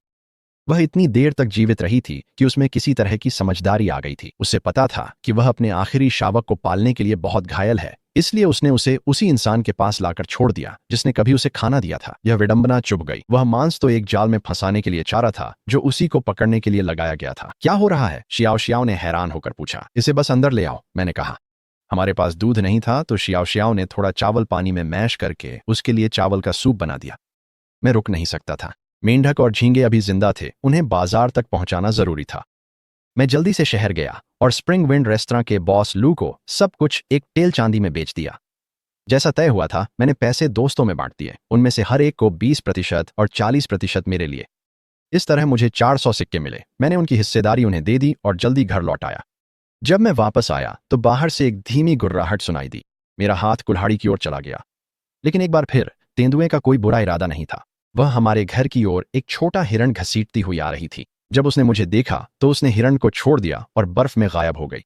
वह इतनी देर तक जीवित रही थी कि उसमें किसी तरह की समझदारी आ गई थी। उसे पता था कि वह अपने आखिरी शावक को पालने के लिए बहुत घायल है, इसलिए उसने उसे उसी इंसान के पास लाकर छोड़ दिया जिसने कभी उसे खाना दिया था। यह विडंबना चुभ गई। वह मांस तो एक जाल में फंसाने के लिए चारा था जो उसी को पकड़ने के लिए लगाया गया था। क्या हो रहा है? शियाओ शियाओ ने हैरान होकर पूछा। इसे बस अंदर ले आओ, मैंने कहा। हमारे पास दूध नहीं था तो शियाओ शियाओ ने थोड़ा चावल पानी में मैश करके उसके लिए चावल का सूप बना दिया। मैं रुक नहीं सकता था। मेंढक और झींगे अभी जिंदा थे, उन्हें बाजार तक पहुंचाना जरूरी था। मैं जल्दी से शहर गया और स्प्रिंग विंड रेस्तरां के बॉस लू को सब कुछ एक टेल चांदी में बेच दिया। जैसा तय हुआ था, मैंने पैसे दोस्तों में बांट दिए। उनमें से हर एक को 20% और 40% मेरे लिए। इस तरह मुझे 400 सिक्के मिले। मैंने उनकी हिस्सेदारी उन्हें दे दी और जल्दी घर लौट आया। जब मैं वापस आया तो बाहर से एक धीमी गुर्राहट सुनाई दी। मेरा हाथ कुल्हाड़ी की ओर चला गया, लेकिन एक बार फिर तेंदुए का कोई बुरा इरादा नहीं था। वह हमारे घर की ओर एक छोटा हिरण घसीटती हुई आ रही थी। जब उसने मुझे देखा तो उसने हिरण को छोड़ दिया और बर्फ में गायब हो गई।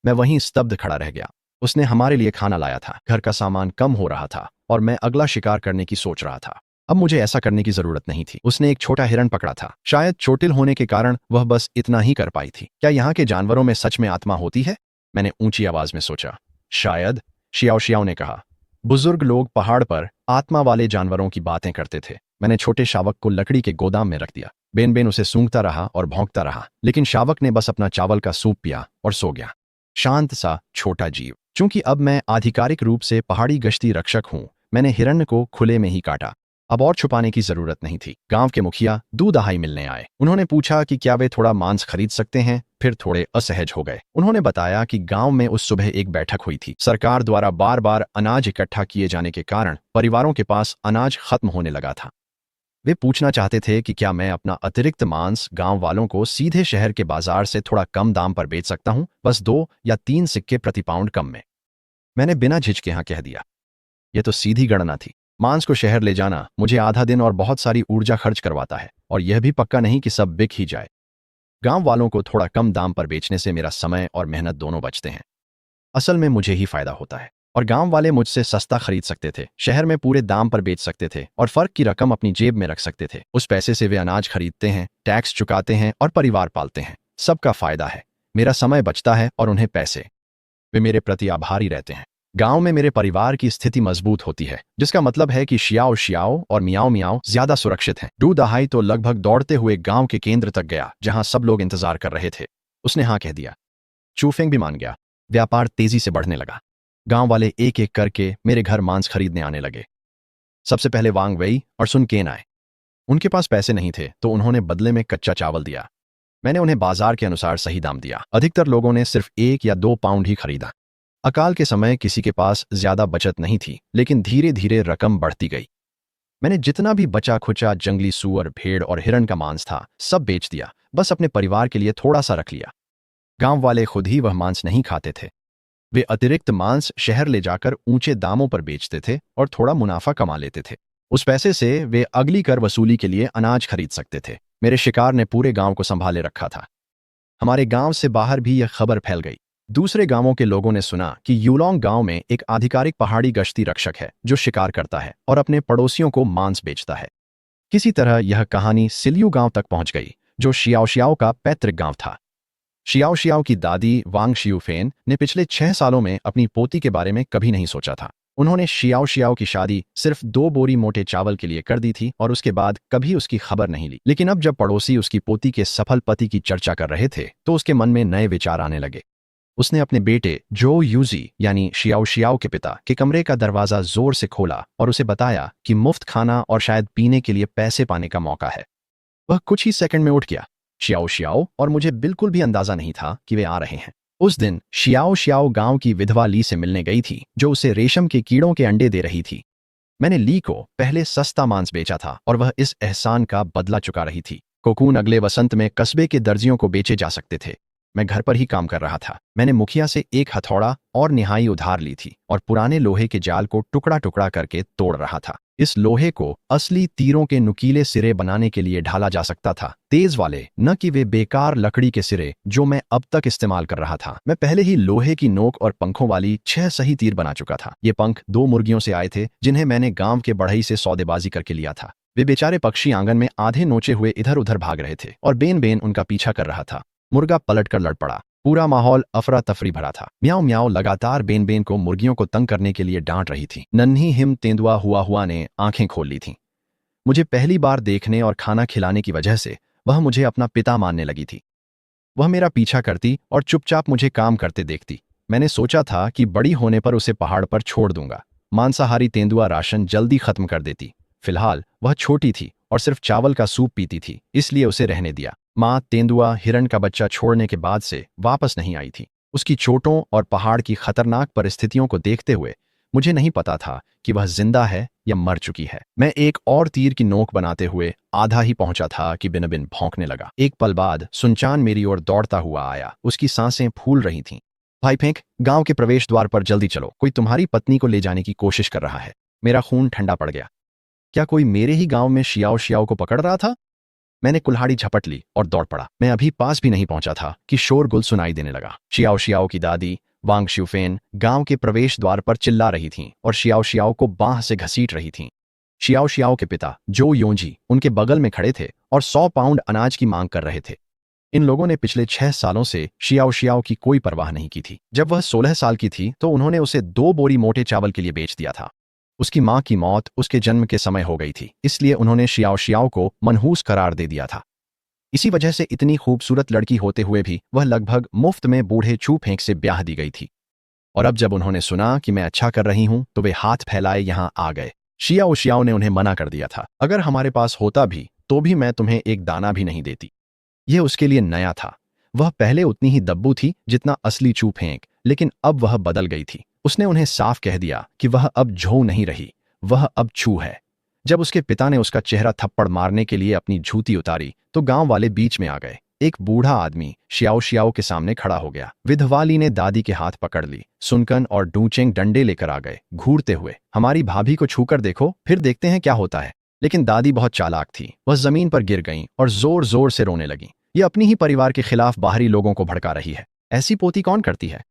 मैं वहीं स्तब्ध खड़ा रह गया। उसने हमारे लिए खाना लाया था, घर का सामान कम हो रहा था और मैं अगला शिकार करने की सोच रहा था। अब मुझे ऐसा करने की जरूरत नहीं थी। उसने एक छोटा हिरण पकड़ा था। शायद चोटिल होने के कारण वह बस इतना ही कर पाई थी। क्या यहाँ के जानवरों में सच में आत्मा होती है? मैंने ऊंची आवाज में सोचा। शायद, शियाओ शियाओ ने कहा। बुजुर्ग लोग पहाड़ पर आत्मा वाले जानवरों की बातें करते थे। मैंने छोटे शावक को लकड़ी के गोदाम में रख दिया। बेन बेन उसे सूंघता रहा और भौंकता रहा, लेकिन शावक ने बस अपना चावल का सूप पिया और सो गया। शांत सा छोटा जीव। चूंकि अब मैं आधिकारिक रूप से पहाड़ी गश्ती रक्षक हूं, मैंने हिरण को खुले में ही काटा। अब और छुपाने की जरूरत नहीं थी। गांव के मुखिया दूध दहाई मिलने आए। उन्होंने पूछा कि क्या वे थोड़ा मांस खरीद सकते हैं, फिर थोड़े असहज हो गए। उन्होंने बताया कि गांव में उस सुबह एक बैठक हुई थी। सरकार द्वारा बार बार अनाज इकट्ठा किए जाने के कारण परिवारों के पास अनाज खत्म होने लगा था। वे पूछना चाहते थे कि क्या मैं अपना अतिरिक्त मांस गांव वालों को सीधे शहर के बाजार से थोड़ा कम दाम पर बेच सकता हूं, बस 2 या 3 सिक्के प्रति पाउंड कम में। मैंने बिना झिझके हाँ कह दिया। यह तो सीधी गणना थी। मांस को शहर ले जाना मुझे आधा दिन और बहुत सारी ऊर्जा खर्च करवाता है, और यह भी पक्का नहीं कि सब बिक ही जाए। गांव वालों को थोड़ा कम दाम पर बेचने से मेरा समय और मेहनत दोनों बचते हैं। असल में मुझे ही फायदा होता है, और गांव वाले मुझसे सस्ता खरीद सकते थे, शहर में पूरे दाम पर बेच सकते थे और फर्क की रकम अपनी जेब में रख सकते थे। उस पैसे से वे अनाज खरीदते हैं, टैक्स चुकाते हैं और परिवार पालते हैं। सबका फायदा है। मेरा समय बचता है और उन्हें पैसे। वे मेरे प्रति आभारी रहते हैं। गांव में मेरे परिवार की स्थिति मजबूत होती है, जिसका मतलब है कि शियाओ शियाओ और मियाओ मियाओ ज्यादा सुरक्षित हैं। दूध दहाई तो लगभग दौड़ते हुए गांव के केंद्र तक गया, जहां सब लोग इंतजार कर रहे थे। उसने हाँ कह दिया। चूफेंग भी मान गया। व्यापार तेजी से बढ़ने लगा। गांव वाले एक एक करके मेरे घर मांस खरीदने आने लगे। सबसे पहले वांग वेई और सुन केन आए। उनके पास पैसे नहीं थे तो उन्होंने बदले में कच्चा चावल दिया। मैंने उन्हें बाजार के अनुसार सही दाम दिया। अधिकतर लोगों ने सिर्फ 1 या 2 पाउंड ही खरीदा। अकाल के समय किसी के पास ज्यादा बचत नहीं थी, लेकिन धीरे धीरे रकम बढ़ती गई। मैंने जितना भी बचा खुचा जंगली सूअर, भेड़ और हिरण का मांस था, सब बेच दिया। बस अपने परिवार के लिए थोड़ा सा रख लिया। गांव वाले खुद ही वह मांस नहीं खाते थे। वे अतिरिक्त मांस शहर ले जाकर ऊंचे दामों पर बेचते थे और थोड़ा मुनाफा कमा लेते थे। उस पैसे से वे अगली कर वसूली के लिए अनाज खरीद सकते थे। मेरे शिकार ने पूरे गांव को संभाले रखा था। हमारे गांव से बाहर भी यह खबर फैल गई। दूसरे गांवों के लोगों ने सुना कि यूलोंग गांव में एक आधिकारिक पहाड़ी गश्ती रक्षक है जो शिकार करता है और अपने पड़ोसियों को मांस बेचता है। किसी तरह यह कहानी सिलियू गांव तक पहुंच गई, जो शियाओ शियाओ का पैतृक गांव था। शियाओ शियाओ की दादी वांग शियूफेन ने पिछले 6 सालों में अपनी पोती के बारे में कभी नहीं सोचा था। उन्होंने शियाओ शियाओ की शादी सिर्फ 2 बोरी मोटे चावल के लिए कर दी थी और उसके बाद कभी उसकी खबर नहीं ली। लेकिन अब जब पड़ोसी उसकी पोती के सफल पति की चर्चा कर रहे थे तो उसके मन में नए विचार आने लगे। उसने अपने बेटे जो यूजी यानी शियाओ शियाओ के पिता के कमरे का दरवाजा जोर से खोला और उसे बताया कि मुफ्त खाना और शायद पीने के लिए पैसे पाने का मौका है। वह कुछ ही सेकंड में उठ गया। शियाओ शियाओ और मुझे बिल्कुल भी अंदाजा नहीं था कि वे आ रहे हैं। उस दिन शियाओ शियाओ गांव की विधवा ली से मिलने गई थी जो उसे रेशम के कीड़ों के अंडे दे रही थी। मैंने ली को पहले सस्ता मांस बेचा था और वह इस एहसान का बदला चुका रही थी। कोकून अगले वसंत में कस्बे के दर्जियों को बेचे जा सकते थे। मैं घर पर ही काम कर रहा था। मैंने मुखिया से एक हथौड़ा और निहाई उधार ली थी और पुराने लोहे के जाल को टुकड़ा टुकड़ा करके तोड़ रहा था। इस लोहे को असली तीरों के नुकीले सिरे बनाने के लिए ढाला जा सकता था, तेज वाले, न कि वे बेकार लकड़ी के सिरे जो मैं अब तक इस्तेमाल कर रहा था। मैं पहले ही लोहे की नोक और पंखों वाली 6 सही तीर बना चुका था। ये पंख 2 मुर्गियों से आए थे जिन्हें मैंने गांव के बढ़ई से सौदेबाजी करके लिया था। वे बेचारे पक्षी आंगन में आधे नोचे हुए इधर उधर भाग रहे थे और बेन बेन उनका पीछा कर रहा था। मुर्गा पलटकर लड़ पड़ा। पूरा माहौल अफरा तफरी भरा था। म्याऊं म्याऊं लगातार बेन बेन को मुर्गियों को तंग करने के लिए डांट रही थी। नन्ही हिम तेंदुआ हुआ ने आंखें खोल ली थीं। मुझे पहली बार देखने और खाना खिलाने की वजह से वह मुझे अपना पिता मानने लगी थी। वह मेरा पीछा करती और चुपचाप मुझे काम करते देखती। मैंने सोचा था कि बड़ी होने पर उसे पहाड़ पर छोड़ दूंगा। मांसाहारी तेंदुआ राशन जल्दी खत्म कर देती। फिलहाल वह छोटी थी और सिर्फ चावल का सूप पीती थी, इसलिए उसे रहने दिया। माँ तेंदुआ हिरण का बच्चा छोड़ने के बाद से वापस नहीं आई थी। उसकी चोटों और पहाड़ की खतरनाक परिस्थितियों को देखते हुए मुझे नहीं पता था कि वह जिंदा है या मर चुकी है। मैं एक और तीर की नोक बनाते हुए आधा ही पहुंचा था कि बिन बिन भौंकने लगा। एक पल बाद सुनचान मेरी ओर दौड़ता हुआ आया। उसकी सांसें फूल रही थीं। भाई फेंक, गांव के प्रवेश द्वार पर जल्दी चलो, कोई तुम्हारी पत्नी को ले जाने की कोशिश कर रहा है। मेरा खून ठंडा पड़ गया। क्या कोई मेरे ही गांव में शियाओ शियाओ को पकड़ रहा था? मैंने कुल्हाड़ी झपट ली और दौड़ पड़ा। मैं अभी पास भी नहीं पहुंचा था कि शोरगुल सुनाई देने लगा। शियाओ शियाओ की दादी वांग शिवफेन गांव के प्रवेश द्वार पर चिल्ला रही थीं और शियाओ शियाओ को बांह से घसीट रही थीं। शियाओ शियाओ के पिता जो योंजी उनके बगल में खड़े थे और 100 पाउंड अनाज की मांग कर रहे थे। इन लोगों ने पिछले 6 सालों से शियाओ शियाओ की कोई परवाह नहीं की थी। जब वह 16 साल की थी तो उन्होंने उसे 2 बोरी मोटे चावल के लिए बेच दिया था। उसकी मां की मौत उसके जन्म के समय हो गई थी, इसलिए उन्होंने शियाओ शियाओ को मनहूस करार दे दिया था। इसी वजह से इतनी खूबसूरत लड़की होते हुए भी वह लगभग मुफ्त में बूढ़े चू फेंक से ब्याह दी गई थी। और अब जब उन्होंने सुना कि मैं अच्छा कर रही हूं तो वे हाथ फैलाए यहां आ गए। शियाओ शियाओ ने उन्हें मना कर दिया था। अगर हमारे पास होता भी तो भी मैं तुम्हें एक दाना भी नहीं देती। यह उसके लिए नया था। वह पहले उतनी ही दब्बू थी जितना असली चू फेंक, लेकिन अब वह बदल गई थी। उसने उन्हें साफ कह दिया कि वह अब झो नहीं रही, वह अब चू है। जब उसके पिता ने उसका चेहरा थप्पड़ मारने के लिए अपनी जूती उतारी तो गांव वाले बीच में आ गए। एक बूढ़ा आदमी शियाओ शियाओ के सामने खड़ा हो गया। विधवाली ने दादी के हाथ पकड़ ली। सुनकन और डूचेंग डंडे लेकर आ गए, घूरते हुए। हमारी भाभी को छूकर देखो, फिर देखते हैं क्या होता है। लेकिन दादी बहुत चालाक थी। वह जमीन पर गिर गईं और जोर जोर से रोने लगी। ये अपनी ही परिवार के खिलाफ बाहरी लोगों को भड़का रही है। ऐसी पोती कौन करती है?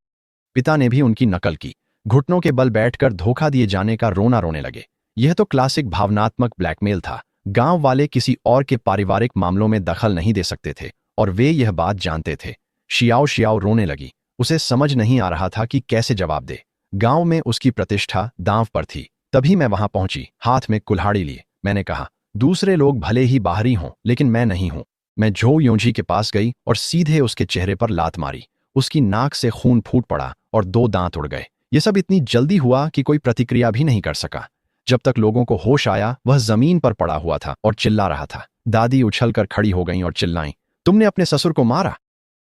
पिता ने भी उनकी नकल की। घुटनों के बल बैठकर धोखा दिए जाने का रोना रोने लगे। यह तो क्लासिक भावनात्मक ब्लैकमेल था। गांव वाले किसी और के पारिवारिक मामलों में दखल नहीं दे सकते थे और वे यह बात जानते थे। शियाओ शियाओ रोने लगी। उसे समझ नहीं आ रहा था कि कैसे जवाब दे। गांव में उसकी प्रतिष्ठा दांव पर थी। तभी मैं वहां पहुंची, हाथ में कुल्हाड़ी लिए। मैंने कहा, दूसरे लोग भले ही बाहरी हों लेकिन मैं नहीं हूं। मैं झो योंजी के पास गई और सीधे उसके चेहरे पर लात मारी। उसकी नाक से खून फूट पड़ा और 2 दांत उड़ गए। ये सब इतनी जल्दी हुआ कि कोई प्रतिक्रिया भी नहीं कर सका। जब तक लोगों को होश आया वह जमीन पर पड़ा हुआ था और चिल्ला रहा था। दादी उछलकर खड़ी हो गईं और चिल्लाईं, तुमने अपने ससुर को मारा?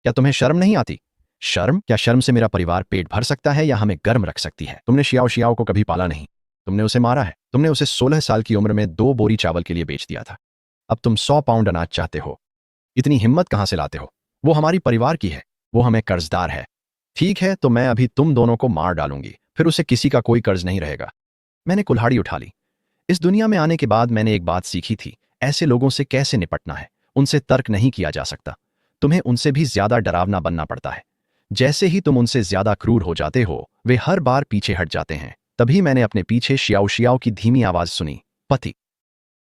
क्या तुम्हें शर्म नहीं आती? शर्म? क्या शर्म से मेरा परिवार पेट भर सकता है या हमें गर्म रख सकती है? तुमने शियाओ शियाओ को कभी पाला नहीं, तुमने उसे मारा है। तुमने उसे 16 साल की उम्र में 2 बोरी चावल के लिए बेच दिया था। अब तुम 100 पाउंड अनाज चाहते हो। इतनी हिम्मत कहां से लाते हो? वो हमारी परिवार की है, वो हमें कर्जदार है। ठीक है, तो मैं अभी तुम दोनों को मार डालूंगी, फिर उसे किसी का कोई कर्ज नहीं रहेगा। मैंने कुल्हाड़ी उठा ली। इस दुनिया में आने के बाद मैंने एक बात सीखी थी, ऐसे लोगों से कैसे निपटना है। उनसे तर्क नहीं किया जा सकता। तुम्हें उनसे भी ज्यादा डरावना बनना पड़ता है। जैसे ही तुम उनसे ज्यादा क्रूर हो जाते हो वे हर बार पीछे हट जाते हैं। तभी मैंने अपने पीछे शियाओ शियाओ की धीमी आवाज सुनी, पति।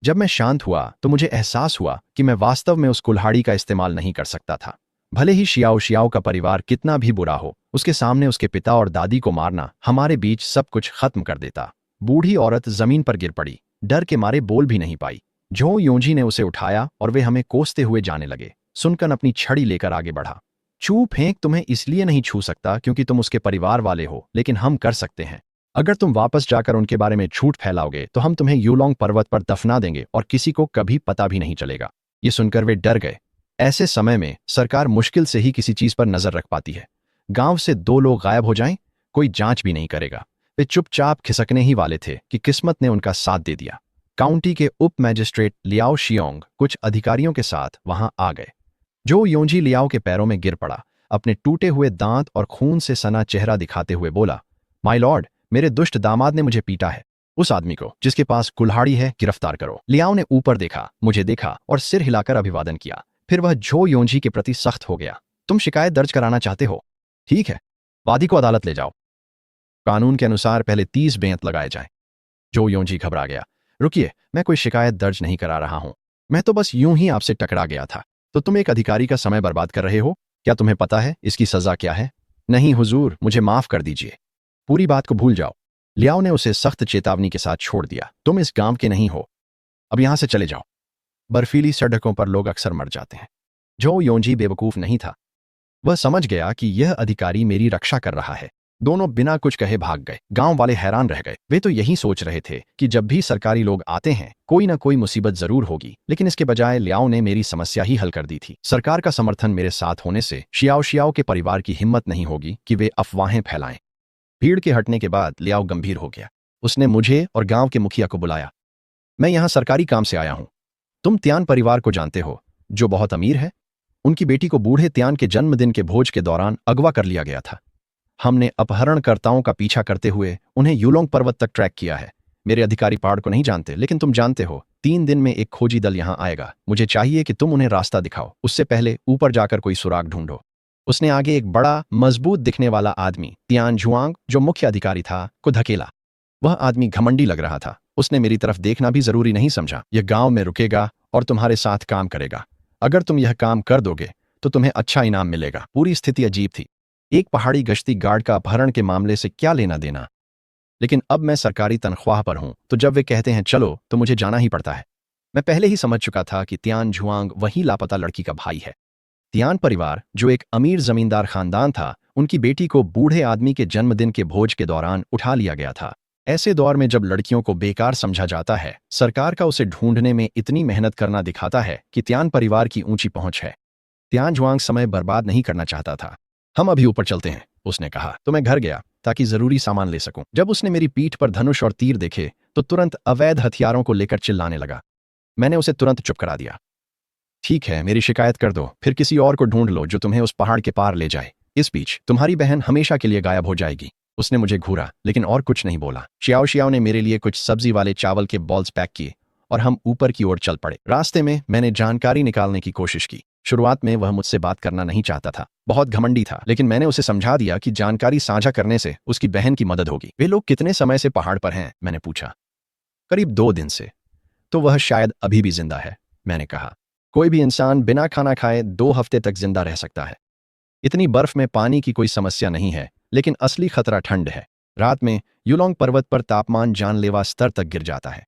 जब मैं शांत हुआ तो मुझे एहसास हुआ कि मैं वास्तव में उस कुल्हाड़ी का इस्तेमाल नहीं कर सकता था। भले ही शियाओ शियाओ का परिवार कितना भी बुरा हो, उसके सामने उसके पिता और दादी को मारना हमारे बीच सब कुछ खत्म कर देता। बूढ़ी औरत जमीन पर गिर पड़ी, डर के मारे बोल भी नहीं पाई। जो योंजी ने उसे उठाया और वे हमें कोसते हुए जाने लगे। सुनकर अपनी छड़ी लेकर आगे बढ़ा। चू फेंक तुम्हें इसलिए नहीं छू सकता क्योंकि तुम उसके परिवार वाले हो, लेकिन हम कर सकते हैं। अगर तुम वापस जाकर उनके बारे में झूठ फैलाओगे तो हम तुम्हें यूलोंग पर्वत पर दफना देंगे और किसी को कभी पता भी नहीं चलेगा। ये सुनकर वे डर गए। ऐसे समय में सरकार मुश्किल से ही किसी चीज पर नजर रख पाती है। गांव से 2 लोग गायब हो जाएं, कोई जांच भी नहीं करेगा। वे चुपचाप खिसकने ही वाले थे कि किस्मत ने उनका साथ दे दिया। काउंटी के उप मैजिस्ट्रेट लियाओ शियोंग कुछ अधिकारियों के साथ वहां आ गए। जो योंजी लियाओ के पैरों में गिर पड़ा, अपने टूटे हुए दांत और खून से सना चेहरा दिखाते हुए बोला, माय लॉर्ड, मेरे दुष्ट दामाद ने मुझे पीटा है। उस आदमी को जिसके पास कुल्हाड़ी है गिरफ्तार करो। लियाओ ने ऊपर देखा, मुझे देखा और सिर हिलाकर अभिवादन किया। फिर वह जो योंजी के प्रति सख्त हो गया। तुम शिकायत दर्ज कराना चाहते हो? ठीक है, वादी को अदालत ले जाओ। कानून के अनुसार पहले 30 बेंत लगाए जाएं। जो योंजी घबरा गया। रुकिए, मैं कोई शिकायत दर्ज नहीं करा रहा हूं। मैं तो बस यूं ही आपसे टकरा गया था। तो तुम एक अधिकारी का समय बर्बाद कर रहे हो? क्या तुम्हें पता है इसकी सजा क्या है? नहीं हुजूर, मुझे माफ कर दीजिए। पूरी बात को भूल जाओ। लियाओ ने उसे सख्त चेतावनी के साथ छोड़ दिया। तुम इस गांव के नहीं हो, अब यहां से चले जाओ। बर्फीली सड़कों पर लोग अक्सर मर जाते हैं। जो योंजी बेवकूफ नहीं था। वह समझ गया कि यह अधिकारी मेरी रक्षा कर रहा है। दोनों बिना कुछ कहे भाग गए। गांव वाले हैरान रह गए। वे तो यही सोच रहे थे कि जब भी सरकारी लोग आते हैं कोई ना कोई मुसीबत जरूर होगी, लेकिन इसके बजाय लियाओ ने मेरी समस्या ही हल कर दी थी। सरकार का समर्थन मेरे साथ होने से शियाओ शियाओ के परिवार की हिम्मत नहीं होगी कि वे अफवाहें फैलाएं। भीड़ के हटने के बाद लियाओ गंभीर हो गया। उसने मुझे और गांव के मुखिया को बुलाया। मैं यहां सरकारी काम से आया हूं। तुम त्यान परिवार को जानते हो, जो बहुत अमीर है? उनकी बेटी को बूढ़े त्यान के जन्मदिन के भोज के दौरान अगवा कर लिया गया था। हमने अपहरणकर्ताओं का पीछा करते हुए उन्हें यूलोंग पर्वत तक ट्रैक किया है। मेरे अधिकारी पहाड़ को नहीं जानते, लेकिन तुम जानते हो। 3 दिन में एक खोजी दल यहां आएगा। मुझे चाहिए कि तुम उन्हें रास्ता दिखाओ। उससे पहले ऊपर जाकर कोई सुराग ढूंढो। उसने आगे एक बड़ा मजबूत दिखने वाला आदमी, तियान जुआंग, जो मुख्य अधिकारी था, को धकेला। वह आदमी घमंडी लग रहा था। उसने मेरी तरफ देखना भी जरूरी नहीं समझा। यह गांव में रुकेगा और तुम्हारे साथ काम करेगा। अगर तुम यह काम कर दोगे तो तुम्हें अच्छा इनाम मिलेगा। पूरी स्थिति अजीब थी। एक पहाड़ी गश्ती गार्ड का अपहरण के मामले से क्या लेना देना, लेकिन अब मैं सरकारी तनख्वाह पर हूं, तो जब वे कहते हैं चलो तो मुझे जाना ही पड़ता है। मैं पहले ही समझ चुका था कि तियान जुआंग वही लापता लड़की का भाई है। तियान परिवार, जो एक अमीर जमींदार खानदान था, उनकी बेटी को बूढ़े आदमी के जन्मदिन के भोज के दौरान उठा लिया गया था। ऐसे दौर में जब लड़कियों को बेकार समझा जाता है, सरकार का उसे ढूंढने में इतनी मेहनत करना दिखाता है कि त्यान परिवार की ऊंची पहुंच है। त्यान जुआंग समय बर्बाद नहीं करना चाहता था। हम अभी ऊपर चलते हैं, उसने कहा। तो मैं घर गया ताकि जरूरी सामान ले सकूं। जब उसने मेरी पीठ पर धनुष और तीर देखे तो तुरंत अवैध हथियारों को लेकर चिल्लाने लगा। मैंने उसे तुरंत चुप करा दिया। ठीक है, मेरी शिकायत कर दो, फिर किसी और को ढूंढ लो जो तुम्हें उस पहाड़ के पार ले जाए। इस बीच तुम्हारी बहन हमेशा के लिए गायब हो जाएगी। उसने मुझे घूरा, लेकिन और कुछ नहीं बोला। शियाओ शियाओ ने मेरे लिए कुछ सब्जी वाले चावल के बॉल्स पैक किए और हम ऊपर की ओर चल पड़े। रास्ते में मैंने जानकारी निकालने की कोशिश की। शुरुआत में वह मुझसे बात करना नहीं चाहता था, बहुत घमंडी था, लेकिन मैंने उसे समझा दिया कि जानकारी साझा करने से उसकी बहन की मदद होगी। वे लोग कितने समय से पहाड़ पर हैं? मैंने पूछा। करीब 2 दिन से। तो वह शायद अभी भी जिंदा है, मैंने कहा। कोई भी इंसान बिना खाना खाए 2 हफ्ते तक जिंदा रह सकता है। इतनी बर्फ में पानी की कोई समस्या नहीं है, लेकिन असली खतरा ठंड है। रात में यूलोंग पर्वत पर तापमान जानलेवा स्तर तक गिर जाता है।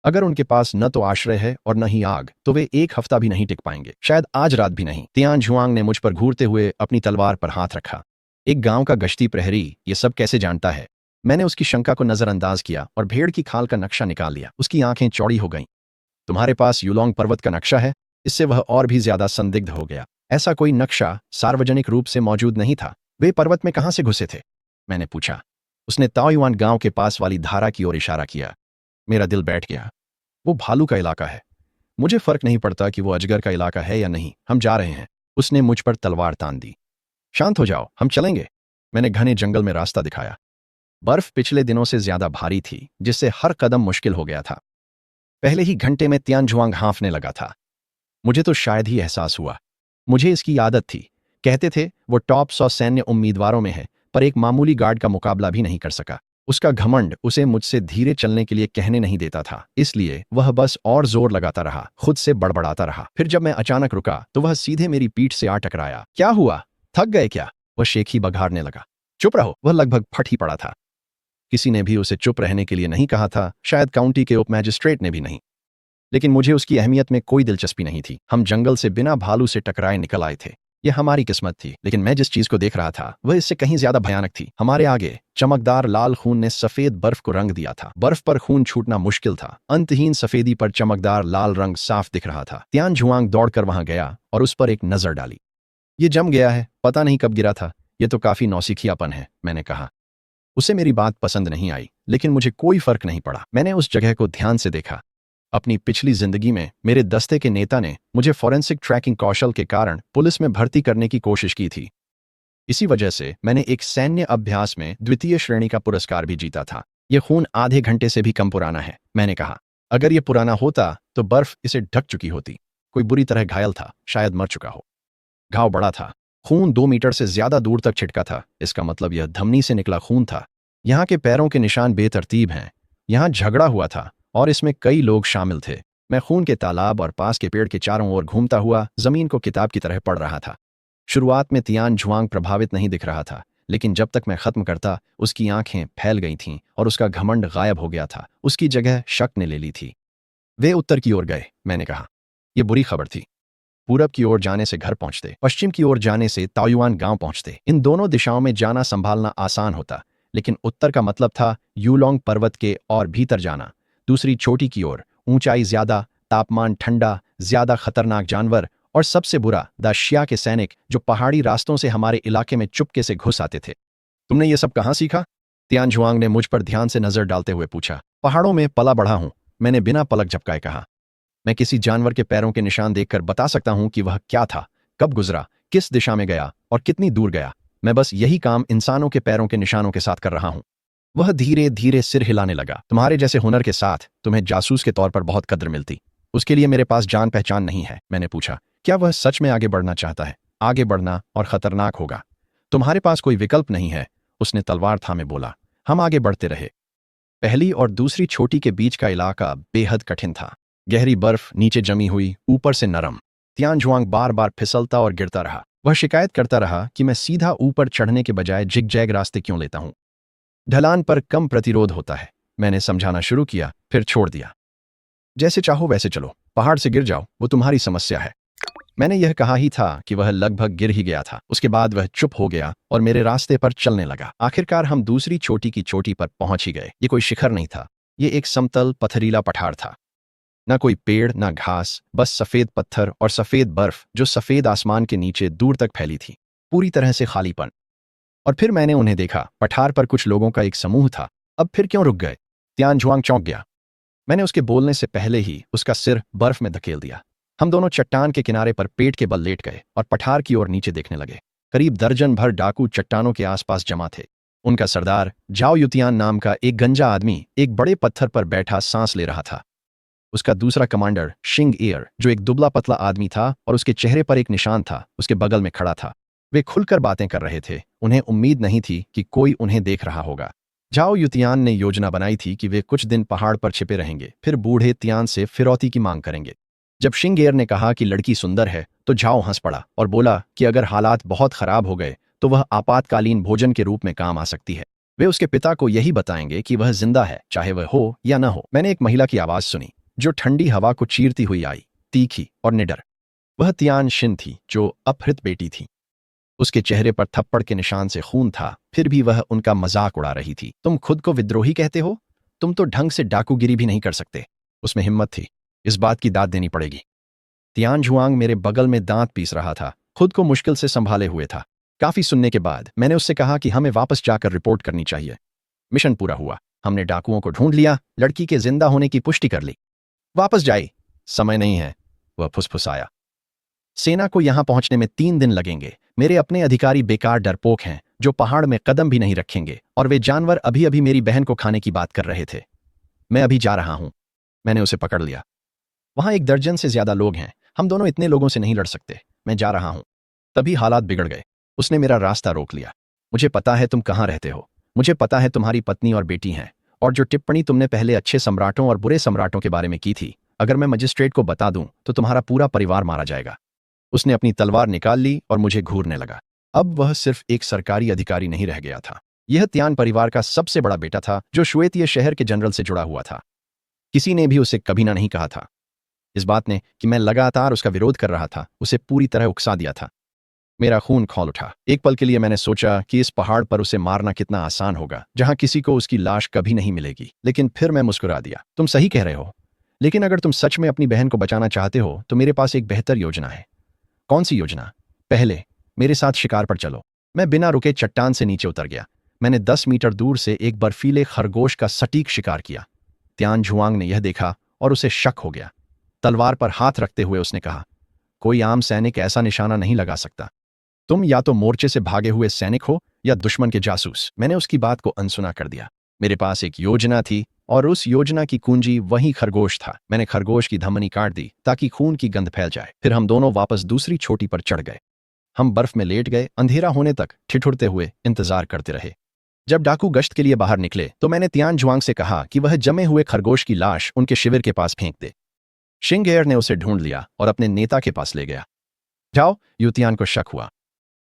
अगर उनके पास न तो आश्रय है और न ही आग, तो वे 1 हफ्ता भी नहीं टिक पाएंगे, शायद आज रात भी नहीं। तियान जुआंग ने मुझ पर घूरते हुए अपनी तलवार पर हाथ रखा। एक गांव का गश्ती प्रहरी ये सब कैसे जानता है? मैंने उसकी शंका को नजरअंदाज किया और भेड़ की खाल का नक्शा निकाल लिया। उसकी आंखें चौड़ी हो गईं। तुम्हारे पास यूलोंग पर्वत का नक्शा है? इससे वह और भी ज्यादा संदिग्ध हो गया। ऐसा कोई नक्शा सार्वजनिक रूप से मौजूद नहीं था। वे पर्वत में कहां से घुसे थे? मैंने पूछा। उसने ताओयुआन गांव के पास वाली धारा की ओर इशारा किया। मेरा दिल बैठ गया। वो भालू का इलाका है। मुझे फर्क नहीं पड़ता कि वो अजगर का इलाका है या नहीं, हम जा रहे हैं। उसने मुझ पर तलवार तान दी। शांत हो जाओ, हम चलेंगे। मैंने घने जंगल में रास्ता दिखाया। बर्फ पिछले दिनों से ज्यादा भारी थी, जिससे हर कदम मुश्किल हो गया था। पहले ही घंटे में तियान जुआंग हाँफने लगा था। मुझे तो शायद ही एहसास हुआ। मुझे इसकी आदत थी। कहते थे वो टॉप 100 सैन्य उम्मीदवारों में है, पर एक मामूली गार्ड का मुकाबला भी नहीं कर सका। उसका घमंड उसे मुझसे धीरे चलने के लिए कहने नहीं देता था, इसलिए वह बस और जोर लगाता रहा, खुद से बड़बड़ाता रहा। फिर जब मैं अचानक रुका तो वह सीधे मेरी पीठ से आ टकराया। क्या हुआ, थक गए क्या? वह शेखी बघाड़ने लगा। चुप रहो, वह लगभग फट ही पड़ा था। किसी ने भी उसे चुप रहने के लिए नहीं कहा था, शायद काउंटी के उप मैजिस्ट्रेट ने भी नहीं। लेकिन मुझे उसकी अहमियत में कोई दिलचस्पी नहीं थी। हम जंगल से बिना भालू से टकराए निकल आए थे। यह हमारी किस्मत थी, लेकिन मैं जिस चीज को देख रहा था वह इससे कहीं ज्यादा भयानक थी। हमारे आगे चमकदार लाल खून ने सफेद बर्फ को रंग दिया था। बर्फ पर खून छूटना मुश्किल था। अंतहीन सफेदी पर चमकदार लाल रंग साफ दिख रहा था। तियान झुआंग दौड़कर वहां गया और उस पर एक नजर डाली। ये जम गया है, पता नहीं कब गिरा था। यह तो काफी नौसिखियापन है, मैंने कहा। उसे मेरी बात पसंद नहीं आई, लेकिन मुझे कोई फर्क नहीं पड़ा। मैंने उस जगह को ध्यान से देखा। अपनी पिछली जिंदगी में मेरे दस्ते के नेता ने मुझे फॉरेंसिक ट्रैकिंग कौशल के कारण पुलिस में भर्ती करने की कोशिश की थी। इसी वजह से मैंने एक सैन्य अभ्यास में द्वितीय श्रेणी का पुरस्कार भी जीता था। यह खून आधे घंटे से भी कम पुराना है, मैंने कहा। अगर यह पुराना होता तो बर्फ इसे ढक चुकी होती। कोई बुरी तरह घायल था, शायद मर चुका हो। घाव बड़ा था, खून 2 मीटर से ज्यादा दूर तक छिटका था। इसका मतलब यह धमनी से निकला खून था। यहाँ के पैरों के निशान बेतरतीब हैं। यहाँ झगड़ा हुआ था और इसमें कई लोग शामिल थे। मैं खून के तालाब और पास के पेड़ के चारों ओर घूमता हुआ जमीन को किताब की तरह पढ़ रहा था। शुरुआत में तियान झुआंग प्रभावित नहीं दिख रहा था, लेकिन जब तक मैं खत्म करता उसकी आंखें फैल गई थीं और उसका घमंड गायब हो गया था। उसकी जगह शक ने ले ली थी। वे उत्तर की ओर गए, मैंने कहा। यह बुरी खबर थी। पूरब की ओर जाने से घर पहुंचते, पश्चिम की ओर जाने से ताओयुआन गांव पहुंचते। इन दोनों दिशाओं में जाना संभालना आसान होता, लेकिन उत्तर का मतलब था यूलोंग पर्वत के और भीतर जाना। दूसरी चोटी की ओर ऊंचाई ज्यादा, तापमान ठंडा, ज्यादा खतरनाक जानवर और सबसे बुरा दाशिया के सैनिक जो पहाड़ी रास्तों से हमारे इलाके में चुपके से घुस आते थे। तुमने ये सब कहाँ सीखा? तियान झुआंग ने मुझ पर ध्यान से नजर डालते हुए पूछा। पहाड़ों में पला बढ़ा हूं, मैंने बिना पलक झपकाए कहा। मैं किसी जानवर के पैरों के निशान देखकर बता सकता हूं कि वह क्या था, कब गुजरा, किस दिशा में गया और कितनी दूर गया। मैं बस यही काम इंसानों के पैरों के निशानों के साथ कर रहा हूं। वह धीरे धीरे सिर हिलाने लगा। तुम्हारे जैसे हुनर के साथ तुम्हें जासूस के तौर पर बहुत कद्र मिलती। उसके लिए मेरे पास जान पहचान नहीं है, मैंने पूछा। क्या वह सच में आगे बढ़ना चाहता है? आगे बढ़ना और खतरनाक होगा। तुम्हारे पास कोई विकल्प नहीं है, उसने तलवार थामे बोला। हम आगे बढ़ते रहे। पहली और दूसरी छोटी के बीच का इलाका बेहद कठिन था। गहरी बर्फ नीचे जमी हुई, ऊपर से नरम। तियान झुआंग बार बार फिसलता और गिरता रहा। वह शिकायत करता रहा कि मैं सीधा ऊपर चढ़ने के बजाय जिगजैग रास्ते क्यों लेता हूं। ढलान पर कम प्रतिरोध होता है, मैंने समझाना शुरू किया, फिर छोड़ दिया। जैसे चाहो वैसे चलो, पहाड़ से गिर जाओ, वो तुम्हारी समस्या है। मैंने यह कहा ही था कि वह लगभग गिर ही गया था। उसके बाद वह चुप हो गया और मेरे रास्ते पर चलने लगा। आखिरकार हम दूसरी चोटी की चोटी पर पहुंच ही गए। ये कोई शिखर नहीं था, ये एक समतल पथरीला पठार था। ना कोई पेड़ ना घास, बस सफेद पत्थर और सफेद बर्फ जो सफेद आसमान के नीचे दूर तक फैली थी। पूरी तरह से खालीपन। और फिर मैंने उन्हें देखा। पठार पर कुछ लोगों का एक समूह था। अब फिर क्यों रुक गए? तियान झुआंग चौंक गया। मैंने उसके बोलने से पहले ही उसका सिर बर्फ में धकेल दिया। हम दोनों चट्टान के किनारे पर पेट के बल लेट गए और पठार की ओर नीचे देखने लगे। करीब दर्जन भर डाकू चट्टानों के आसपास जमा थे। उनका सरदार जाओ युतियान नाम का एक गंजा आदमी एक बड़े पत्थर पर बैठा सांस ले रहा था। उसका दूसरा कमांडर शिंग एयर, जो एक दुबला पतला आदमी था और उसके चेहरे पर एक निशान था, उसके बगल में खड़ा था। वे खुलकर बातें कर रहे थे। उन्हें उम्मीद नहीं थी कि कोई उन्हें देख रहा होगा। जाओ युतियान ने योजना बनाई थी कि वे कुछ दिन पहाड़ पर छिपे रहेंगे, फिर बूढ़े तियान से फिरौती की मांग करेंगे। जब शिंगेर ने कहा कि लड़की सुंदर है तो जाओ हंस पड़ा और बोला कि अगर हालात बहुत खराब हो गए तो वह आपातकालीन भोजन के रूप में काम आ सकती है। वे उसके पिता को यही बताएंगे कि वह जिंदा है, चाहे वह हो या न हो। मैंने एक महिला की आवाज सुनी जो ठंडी हवा को चीरती हुई आई, तीखी और निडर। वह तियान शिन थी, जो अपहृत बेटी थी। उसके चेहरे पर थप्पड़ के निशान से खून था, फिर भी वह उनका मजाक उड़ा रही थी। तुम खुद को विद्रोही कहते हो? तुम तो ढंग से डाकूगिरी भी नहीं कर सकते। उसमें हिम्मत थी, इस बात की दाद देनी पड़ेगी। तियान झुआंग मेरे बगल में दांत पीस रहा था, खुद को मुश्किल से संभाले हुए था। काफी सुनने के बाद मैंने उससे कहा कि हमें वापस जाकर रिपोर्ट करनी चाहिए। मिशन पूरा हुआ। हमने डाकुओं को ढूंढ लिया, लड़की के जिंदा होने की पुष्टि कर ली। वापस जाए, समय नहीं है, वह फुसफुसाया। सेना को यहां पहुंचने में 3 दिन लगेंगे। मेरे अपने अधिकारी बेकार डरपोक हैं जो पहाड़ में कदम भी नहीं रखेंगे, और वे जानवर अभी अभी मेरी बहन को खाने की बात कर रहे थे। मैं अभी जा रहा हूं। मैंने उसे पकड़ लिया। वहां 1 दर्जन से ज्यादा लोग हैं, हम दोनों इतने लोगों से नहीं लड़ सकते। मैं जा रहा हूं। तभी हालात बिगड़ गए। उसने मेरा रास्ता रोक लिया। मुझे पता है तुम कहां रहते हो। मुझे पता है तुम्हारी पत्नी और बेटी हैं, और जो टिप्पणी तुमने पहले अच्छे सम्राटों और बुरे सम्राटों के बारे में की थी, अगर मैं मजिस्ट्रेट को बता दूं तो तुम्हारा पूरा परिवार मारा जाएगा। उसने अपनी तलवार निकाल ली और मुझे घूरने लगा। अब वह सिर्फ एक सरकारी अधिकारी नहीं रह गया था। यह त्यान परिवार का सबसे बड़ा बेटा था, जो श्वेतीय शहर के जनरल से जुड़ा हुआ था। किसी ने भी उसे कभी ना नहीं कहा था। इस बात ने कि मैं लगातार उसका विरोध कर रहा था, उसे पूरी तरह उकसा दिया था। मेरा खून खौल उठा। एक पल के लिए मैंने सोचा कि इस पहाड़ पर उसे मारना कितना आसान होगा, जहां किसी को उसकी लाश कभी नहीं मिलेगी। लेकिन फिर मैं मुस्कुरा दिया। तुम सही कह रहे हो, लेकिन अगर तुम सच में अपनी बहन को बचाना चाहते हो तो मेरे पास एक बेहतर योजना है। कौन सी योजना? पहले मेरे साथ शिकार पर चलो। मैं बिना रुके चट्टान से नीचे उतर गया। मैंने 10 मीटर दूर से एक बर्फीले खरगोश का सटीक शिकार किया। त्यान जुआंग ने यह देखा और उसे शक हो गया। तलवार पर हाथ रखते हुए उसने कहा, कोई आम सैनिक ऐसा निशाना नहीं लगा सकता। तुम या तो मोर्चे से भागे हुए सैनिक हो या दुश्मन के जासूस। मैंने उसकी बात को अनसुना कर दिया। मेरे पास एक योजना थी और उस योजना की कुंजी वही खरगोश था। मैंने खरगोश की धमनी काट दी ताकि खून की गंध फैल जाए। फिर हम दोनों वापस दूसरी चोटी पर चढ़ गए। हम बर्फ में लेट गए, अंधेरा होने तक ठिठुरते हुए इंतजार करते रहे। जब डाकू गश्त के लिए बाहर निकले तो मैंने त्यान जुआंग से कहा कि वह जमे हुए खरगोश की लाश उनके शिविर के पास फेंक दे। शिंगेयर ने उसे ढूंढ लिया और अपने नेता के पास ले गया। जाओ, युतियान को शक हुआ।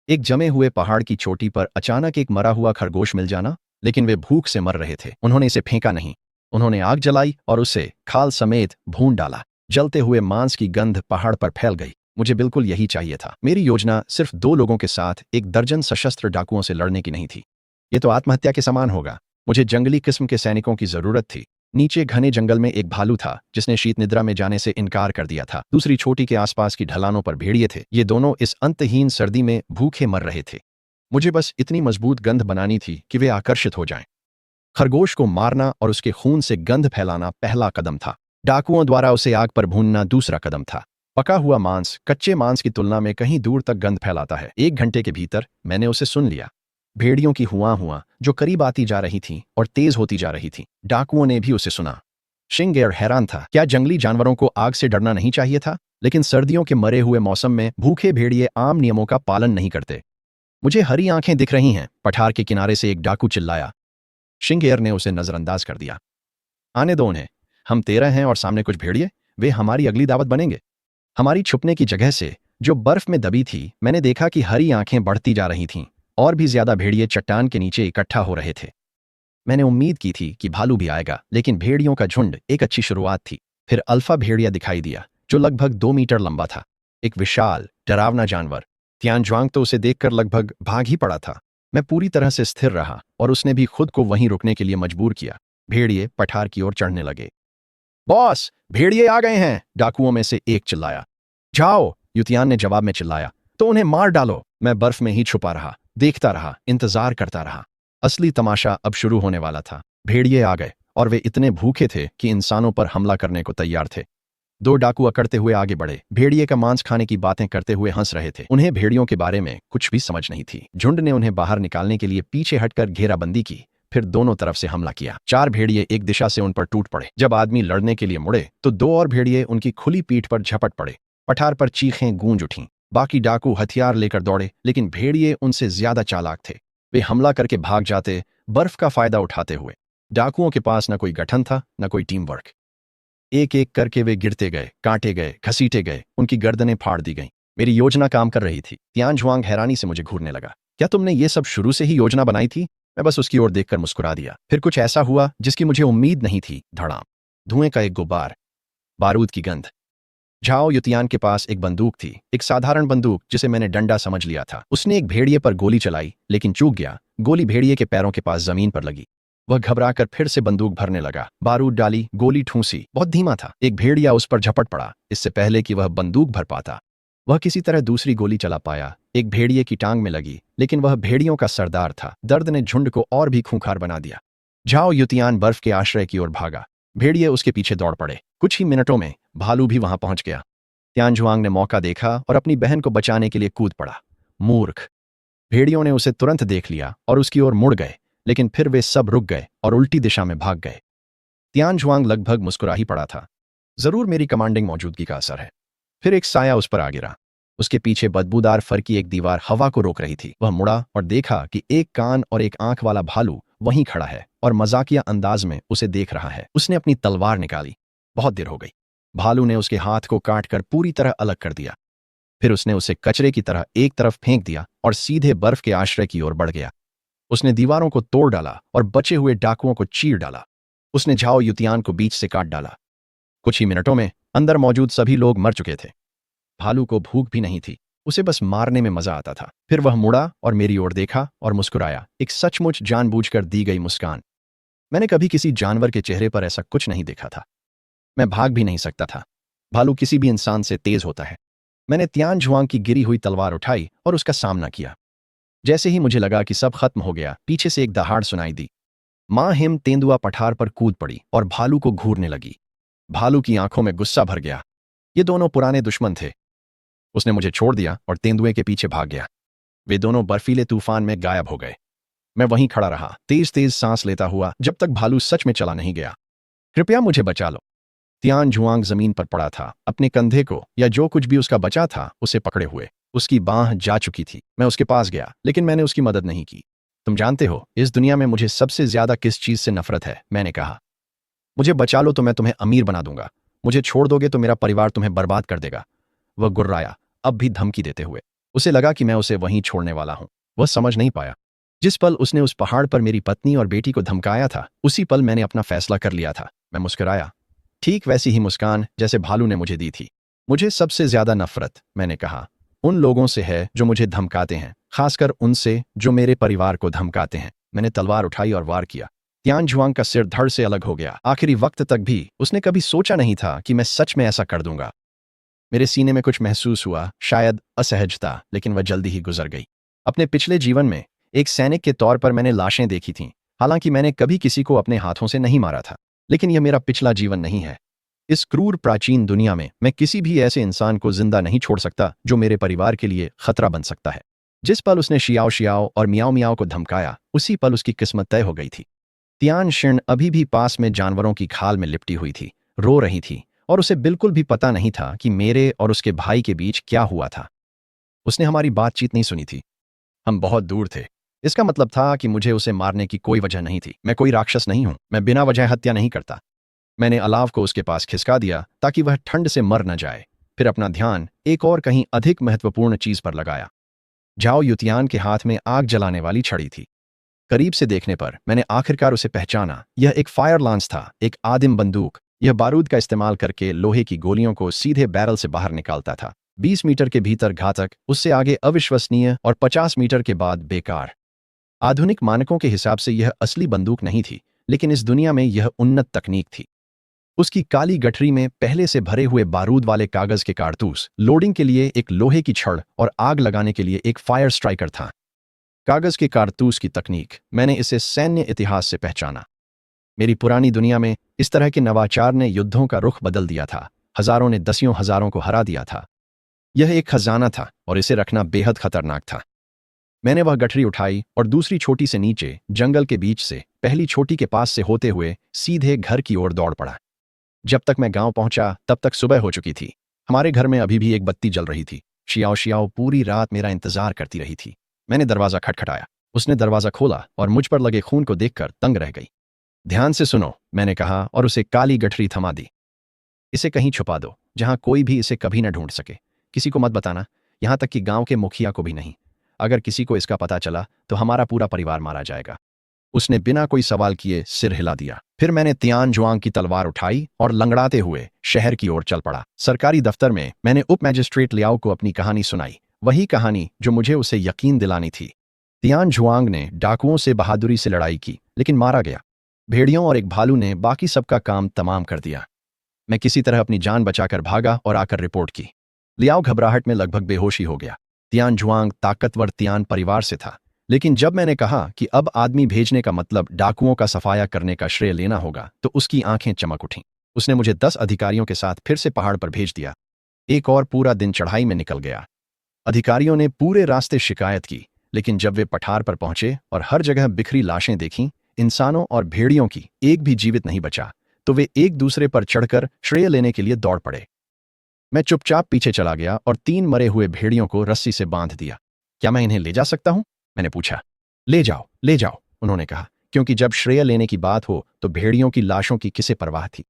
एक जमे हुए पहाड़ की चोटी पर अचानक एक मरा हुआ खरगोश मिल जाना, लेकिन वे भूख से मर रहे थे। उन्होंने इसे फेंका नहीं, उन्होंने आग जलाई और उसे खाल समेत भून डाला। जलते हुए मांस की गंध पहाड़ पर फैल गई। मुझे बिल्कुल यही चाहिए था। मेरी योजना सिर्फ 2 लोगों के साथ 1 दर्जन सशस्त्र डाकुओं से लड़ने की नहीं थी। ये तो आत्महत्या के समान होगा। मुझे जंगली किस्म के सैनिकों की जरूरत थी। नीचे घने जंगल में एक भालू था जिसने शीत निद्रा में जाने से इनकार कर दिया था। दूसरी चोटी के आसपास की ढलानों पर भेड़िए थे। ये दोनों इस अंतहीन सर्दी में भूखे मर रहे थे। मुझे बस इतनी मजबूत गंध बनानी थी कि वे आकर्षित हो जाएं। खरगोश को मारना और उसके खून से गंध फैलाना पहला कदम था। डाकुओं द्वारा उसे आग पर भूनना दूसरा कदम था। पका हुआ मांस कच्चे मांस की तुलना में कहीं दूर तक गंध फैलाता है। 1 घंटे के भीतर मैंने उसे सुन लिया। भेड़ियों की हुआ जो करीब आती जा रही थी और तेज होती जा रही थी। डाकुओं ने भी उसे सुना। शिंगेयर हैरान था। क्या जंगली जानवरों को आग से डरना नहीं चाहिए था? लेकिन सर्दियों के मरे हुए मौसम में भूखे भेड़िए आम नियमों का पालन नहीं करते। मुझे हरी आंखें दिख रही हैं, पठार के किनारे से एक डाकू चिल्लाया। शिंगेयर ने उसे नजरअंदाज कर दिया। आने दो उन्हें। हम 13 हैं और सामने कुछ भेड़िए। वे हमारी अगली दावत बनेंगे। हमारी छुपने की जगह से जो बर्फ में दबी थी, मैंने देखा कि हरी आंखें बढ़ती जा रही थीं। और भी ज्यादा भेड़िए चट्टान के नीचे इकट्ठा हो रहे थे। मैंने उम्मीद की थी कि भालू भी आएगा, लेकिन भेड़ियों का झुंड एक अच्छी शुरुआत थी। फिर अल्फा भेड़िया दिखाई दिया, जो लगभग 2 मीटर लंबा था। एक विशाल डरावना जानवर। त्यान जुआंग तो उसे देखकर लगभग भाग ही पड़ा था। मैं पूरी तरह से स्थिर रहा और उसने भी खुद को वहीं रुकने के लिए मजबूर किया। भेड़िए पठार की ओर चढ़ने लगे। बॉस, भेड़िए आ गए हैं, डाकुओं में से एक चिल्लाया। जाओ, युतियान ने जवाब में चिल्लाया। तो उन्हें मार डालो। मैं बर्फ में ही छुपा रहा, देखता रहा, इंतजार करता रहा। असली तमाशा अब शुरू होने वाला था। भेड़िए आ गए और वे इतने भूखे थे कि इंसानों पर हमला करने को तैयार थे। 2 डाकू अकड़ते हुए आगे बढ़े। भेड़िए का मांस खाने की बातें करते हुए हंस रहे थे। उन्हें भेड़ियों के बारे में कुछ भी समझ नहीं थी। झुंड ने उन्हें बाहर निकालने के लिए पीछे हटकर घेराबंदी की, फिर दोनों तरफ से हमला किया। 4 भेड़िए एक दिशा से उन पर टूट पड़े। जब आदमी लड़ने के लिए मुड़े तो 2 और भेड़िए उनकी खुली पीठ पर झपट पड़े। पठार पर चीखें गूंज उठीं। बाकी डाकू हथियार लेकर दौड़े, लेकिन भेड़िए उनसे ज्यादा चालाक थे। वे हमला करके भाग जाते, बर्फ का फायदा उठाते हुए। डाकुओं के पास न कोई गठन था, न कोई टीम वर्क। एक एक करके वे गिरते गए, काटे गए, घसीटे गए, उनकी गर्दनें फाड़ दी गईं। मेरी योजना काम कर रही थी। त्यान जुआंग हैरानी से मुझे घूरने लगा। क्या तुमने ये सब शुरू से ही योजना बनाई थी? मैं बस उसकी ओर देखकर मुस्कुरा दिया। फिर कुछ ऐसा हुआ जिसकी मुझे उम्मीद नहीं थी। धड़ाम, धुएं का एक गुब्बार, बारूद की गंध। झाओ युतियान के पास एक बंदूक थी, एक साधारण बंदूक जिसे मैंने डंडा समझ लिया था। उसने एक भेड़िए पर गोली चलाई, लेकिन चूक गया। गोली भेड़िए के पैरों के पास जमीन पर लगी। वह घबराकर फिर से बंदूक भरने लगा। बारूद डाली, गोली ठूंसी। बहुत धीमा था। एक भेड़िया उस पर झपट पड़ा, इससे पहले कि वह बंदूक भर पाता। वह किसी तरह दूसरी गोली चला पाया। एक भेड़िए की टांग में लगी, लेकिन वह भेड़ियों का सरदार था। दर्द ने झुंड को और भी खूंखार बना दिया। झाओ युतियान बर्फ के आश्रय की ओर भागा। भेड़िए उसके पीछे दौड़ पड़े। कुछ ही मिनटों में भालू भी वहां पहुंच गया। त्यान जुआंग ने मौका देखा और अपनी बहन को बचाने के लिए कूद पड़ा। मूर्ख! भेड़ियों ने उसे तुरंत देख लिया और उसकी ओर मुड़ गए, लेकिन फिर वे सब रुक गए और उल्टी दिशा में भाग गए। त्यान जुआंग लगभग मुस्कुरा ही पड़ा था। जरूर मेरी कमांडिंग मौजूदगी का असर है। फिर एक साया उस पर आ गिरा। उसके पीछे बदबूदार फर की एक दीवार हवा को रोक रही थी। वह मुड़ा और देखा कि एक कान और एक आंख वाला भालू वहीं खड़ा है और मजाकिया अंदाज में उसे देख रहा है। उसने अपनी तलवार निकाली। बहुत देर हो गई। भालू ने उसके हाथ को काटकर पूरी तरह अलग कर दिया। फिर उसने उसे कचरे की तरह एक तरफ फेंक दिया और सीधे बर्फ के आश्रय की ओर बढ़ गया। उसने दीवारों को तोड़ डाला और बचे हुए डाकुओं को चीर डाला। उसने झाओ युतियान को बीच से काट डाला। कुछ ही मिनटों में अंदर मौजूद सभी लोग मर चुके थे। भालू को भूख भी नहीं थी, उसे बस मारने में मजा आता था। फिर वह मुड़ा और मेरी ओर देखा और मुस्कुराया, एक सचमुच जानबूझकर दी गई मुस्कान। मैंने कभी किसी जानवर के चेहरे पर ऐसा कुछ नहीं देखा था। मैं भाग भी नहीं सकता था। भालू किसी भी इंसान से तेज होता है। मैंने तियान झुआंग की गिरी हुई तलवार उठाई और उसका सामना किया। जैसे ही मुझे लगा कि सब खत्म हो गया, पीछे से एक दहाड़ सुनाई दी। मां हिम तेंदुआ पठार पर कूद पड़ी और भालू को घूरने लगी। भालू की आंखों में गुस्सा भर गया। ये दोनों पुराने दुश्मन थे। उसने मुझे छोड़ दिया और तेंदुए के पीछे भाग गया। वे दोनों बर्फीले तूफान में गायब हो गए। मैं वहीं खड़ा रहा, तेज तेज सांस लेता हुआ, जब तक भालू सच में चला नहीं गया। कृपया मुझे बचा लो। तियान झुआंग जमीन पर पड़ा था, अपने कंधे को या जो कुछ भी उसका बचा था उसे पकड़े हुए। उसकी बांह जा चुकी थी। मैं उसके पास गया, लेकिन मैंने उसकी मदद नहीं की। तुम जानते हो इस दुनिया में मुझे सबसे ज्यादा किस चीज से नफरत है, मैंने कहा। मुझे बचा लो तो मैं तुम्हें अमीर बना दूंगा, मुझे छोड़ दोगे तो मेरा परिवार तुम्हें बर्बाद कर देगा। वह गुर्राया, अब भी धमकी देते हुए। उसे लगा कि मैं उसे वहीं छोड़ने वाला हूं। वह समझ नहीं पाया। जिस पल उसने उस पहाड़ पर मेरी पत्नी और बेटी को धमकाया था, उसी पल मैंने अपना फैसला कर लिया था। मैं मुस्कुराया, ठीक वैसी ही मुस्कान जैसे भालू ने मुझे दी थी। मुझे सबसे ज्यादा नफरत, मैंने कहा, उन लोगों से है जो मुझे धमकाते हैं, खासकर उनसे जो मेरे परिवार को धमकाते हैं। मैंने तलवार उठाई और वार किया। तियान झुआंग का सिर धड़ से अलग हो गया। आखिरी वक्त तक भी उसने कभी सोचा नहीं था कि मैं सच में ऐसा कर दूंगा। मेरे सीने में कुछ महसूस हुआ, शायद असहजता, लेकिन वह जल्दी ही गुजर गई। अपने पिछले जीवन में एक सैनिक के तौर पर मैंने लाशें देखी थीं। हालांकि मैंने कभी किसी को अपने हाथों से नहीं मारा था, लेकिन यह मेरा पिछला जीवन नहीं है। इस क्रूर प्राचीन दुनिया में मैं किसी भी ऐसे इंसान को जिंदा नहीं छोड़ सकता जो मेरे परिवार के लिए खतरा बन सकता है। जिस पल उसने शियाओ शियाओ और मियाओ मियाओ को धमकाया, उसी पल उसकी किस्मत तय हो गई थी। तियान शिन अभी भी पास में जानवरों की खाल में लिपटी हुई थी, रो रही थी, और उसे बिल्कुल भी पता नहीं था कि मेरे और उसके भाई के बीच क्या हुआ था। उसने हमारी बातचीत नहीं सुनी थी। हम बहुत दूर थे। इसका मतलब था कि मुझे उसे मारने की कोई वजह नहीं थी। मैं कोई राक्षस नहीं हूं, मैं बिना वजह हत्या नहीं करता। मैंने अलाव को उसके पास खिसका दिया ताकि वह ठंड से मर न जाए, फिर अपना ध्यान एक और कहीं अधिक महत्वपूर्ण चीज पर लगाया। झाओ युतियान के हाथ में आग जलाने वाली छड़ी थी। करीब से देखने पर मैंने आखिरकार उसे पहचाना। यह एक फायर लांस था, एक आदिम बंदूक। यह बारूद का इस्तेमाल करके लोहे की गोलियों को सीधे बैरल से बाहर निकालता था। 20 मीटर के भीतर घातक, उससे आगे अविश्वसनीय और 50 मीटर के बाद बेकार। आधुनिक मानकों के हिसाब से यह असली बंदूक नहीं थी, लेकिन इस दुनिया में यह उन्नत तकनीक थी। उसकी काली गठरी में पहले से भरे हुए बारूद वाले कागज के कारतूस, लोडिंग के लिए एक लोहे की छड़ और आग लगाने के लिए एक फायर स्ट्राइकर था। कागज के कारतूस की तकनीक, मैंने इसे सैन्य इतिहास से पहचाना। मेरी पुरानी दुनिया में इस तरह के नवाचार ने युद्धों का रुख बदल दिया था। हजारों ने दसियों हजारों को हरा दिया था। यह एक खजाना था और इसे रखना बेहद खतरनाक था। मैंने वह गठरी उठाई और दूसरी छोटी से नीचे जंगल के बीच से पहली छोटी के पास से होते हुए सीधे घर की ओर दौड़ पड़ा। जब तक मैं गांव पहुंचा तब तक सुबह हो चुकी थी। हमारे घर में अभी भी एक बत्ती जल रही थी। शियाओ शियाओ पूरी रात मेरा इंतजार करती रही थी। मैंने दरवाजा खटखटाया। उसने दरवाजा खोला और मुझ पर लगे खून को देखकर तंग रह गई। ध्यान से सुनो, मैंने कहा और उसे काली गठरी थमा दी। इसे कहीं छुपा दो जहां कोई भी इसे कभी न ढूंढ सके। किसी को मत बताना, यहां तक कि गांव के मुखिया को भी नहीं। अगर किसी को इसका पता चला तो हमारा पूरा परिवार मारा जाएगा। उसने बिना कोई सवाल किए सिर हिला दिया। फिर मैंने तियान जुआंग की तलवार उठाई और लंगड़ाते हुए शहर की ओर चल पड़ा। सरकारी दफ्तर में मैंने उप मैजिस्ट्रेट लियाओ को अपनी कहानी सुनाई, वही कहानी जो मुझे उसे यकीन दिलानी थी। तियान जुआंग ने डाकुओं से बहादुरी से लड़ाई की, लेकिन मारा गया। भेड़ियों और एक भालू ने बाकी सबका काम तमाम कर दिया। मैं किसी तरह अपनी जान बचाकर भागा और आकर रिपोर्ट की। लियाओ घबराहट में लगभग बेहोशी हो गया। तियान जुआंग ताकतवर तियान परिवार से था, लेकिन जब मैंने कहा कि अब आदमी भेजने का मतलब डाकुओं का सफाया करने का श्रेय लेना होगा, तो उसकी आंखें चमक उठीं। उसने मुझे 10 अधिकारियों के साथ फिर से पहाड़ पर भेज दिया। एक और पूरा दिन चढ़ाई में निकल गया। अधिकारियों ने पूरे रास्ते शिकायत की, लेकिन जब वे पठार पर पहुंचे और हर जगह बिखरी लाशें देखीं, इंसानों और भेड़ियों की एक भी जीवित नहीं बचा, तो वे एक दूसरे पर चढ़कर श्रेय लेने के लिए दौड़ पड़े। मैं चुपचाप पीछे चला गया और 3 मरे हुए भेड़ियों को रस्सी से बांध दिया। क्या मैं इन्हें ले जा सकता हूं? मैंने पूछा। ले जाओ, उन्होंने कहा, क्योंकि जब श्रेय लेने की बात हो तो भेड़ियों की लाशों की किसे परवाह थी।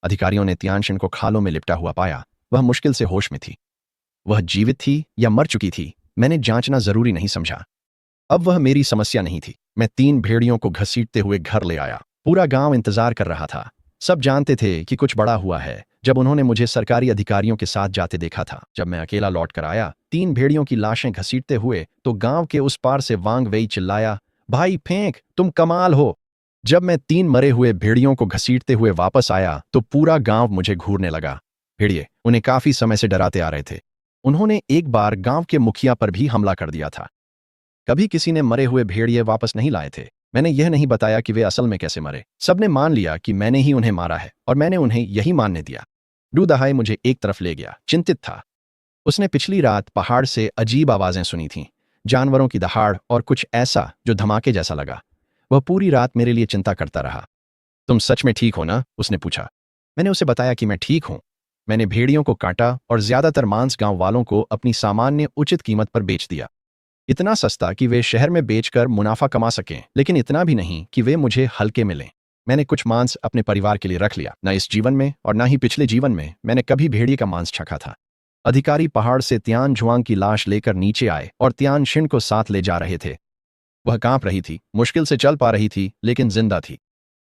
अधिकारियों ने तियानशिन को खालों में लिपटा हुआ पाया। वह मुश्किल से होश में थी। वह जीवित थी या मर चुकी थी, मैंने जांचना जरूरी नहीं समझा। अब वह मेरी समस्या नहीं थी। मैं 3 भेड़ियों को घसीटते हुए घर ले आया। पूरा गांव इंतजार कर रहा था। सब जानते थे कि कुछ बड़ा हुआ है। जब उन्होंने मुझे सरकारी अधिकारियों के साथ जाते देखा था, जब मैं अकेला लौट कर आया 3 भेड़ियों की लाशें घसीटते हुए, तो गांव के उस पार से वांग वेई चिल्लाया, भाई फेंक, तुम कमाल हो। जब मैं 3 मरे हुए भेड़ियों को घसीटते हुए वापस आया तो पूरा गांव मुझे घूरने लगा। भेड़िए उन्हें काफी समय से डराते आ रहे थे। उन्होंने एक बार गांव के मुखिया पर भी हमला कर दिया था। कभी किसी ने मरे हुए भेड़िए वापस नहीं लाए थे। मैंने यह नहीं बताया कि वे असल में कैसे मरे। सबने मान लिया कि मैंने ही उन्हें मारा है और मैंने उन्हें यही मानने दिया। डू दहाई मुझे एक तरफ ले गया, चिंतित था। उसने पिछली रात पहाड़ से अजीब आवाजें सुनी थीं, जानवरों की दहाड़ और कुछ ऐसा जो धमाके जैसा लगा। वह पूरी रात मेरे लिए चिंता करता रहा। तुम सच में ठीक हो ना? उसने पूछा। मैंने उसे बताया कि मैं ठीक हूं। मैंने भेड़ियों को काटा और ज्यादातर मांस गांव वालों को अपनी सामान्य उचित कीमत पर बेच दिया। इतना सस्ता कि वे शहर में बेचकर मुनाफा कमा सकें, लेकिन इतना भी नहीं कि वे मुझे हल्के मिलें। मैंने कुछ मांस अपने परिवार के लिए रख लिया। न इस जीवन में और न ही पिछले जीवन में मैंने कभी भेड़िए का मांस चखा था। अधिकारी पहाड़ से तियान झुआंग की लाश लेकर नीचे आए और तियान शिन को साथ ले जा रहे थे। वह कांप रही थी, मुश्किल से चल पा रही थी, लेकिन जिंदा थी।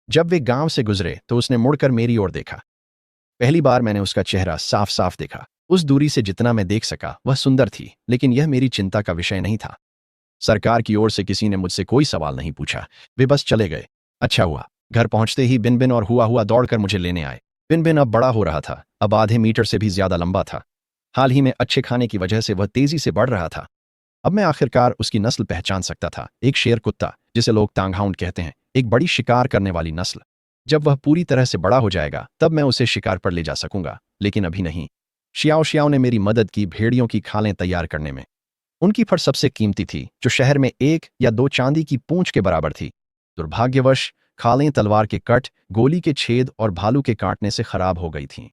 जब वे गांव से गुजरे तो उसने मुड़कर मेरी ओर देखा। पहली बार मैंने उसका चेहरा साफ साफ देखा। उस दूरी से जितना मैं देख सका वह सुंदर थी, लेकिन यह मेरी चिंता का विषय नहीं था। सरकार की ओर से किसी ने मुझसे कोई सवाल नहीं पूछा। वे बस चले गए। अच्छा हुआ। घर पहुंचते ही बिन बिन और हुआ हुआ दौड़कर मुझे लेने आए। बिन बिन अब बड़ा हो रहा था, अब आधे मीटर से भी ज्यादा लंबा था। हाल ही में अच्छे खाने की वजह से वह तेजी से बढ़ रहा था। अब मैं आखिरकार उसकी नस्ल पहचान सकता था। एक शेर कुत्ता, जिसे लोग तांगहाउंड कहते हैं, एक बड़ी शिकार करने वाली नस्ल। जब वह पूरी तरह से बड़ा हो जाएगा तब मैं उसे शिकार पर ले जा सकूंगा, लेकिन अभी नहीं। शियाओ शियाओ ने मेरी मदद की भेड़ियों की खालें तैयार करने में। उनकी फर सबसे कीमती थी, जो शहर में 1 या 2 चांदी की पूंछ के बराबर थी। दुर्भाग्यवश खालें तलवार के कट, गोली के छेद और भालू के काटने से खराब हो गई थीं।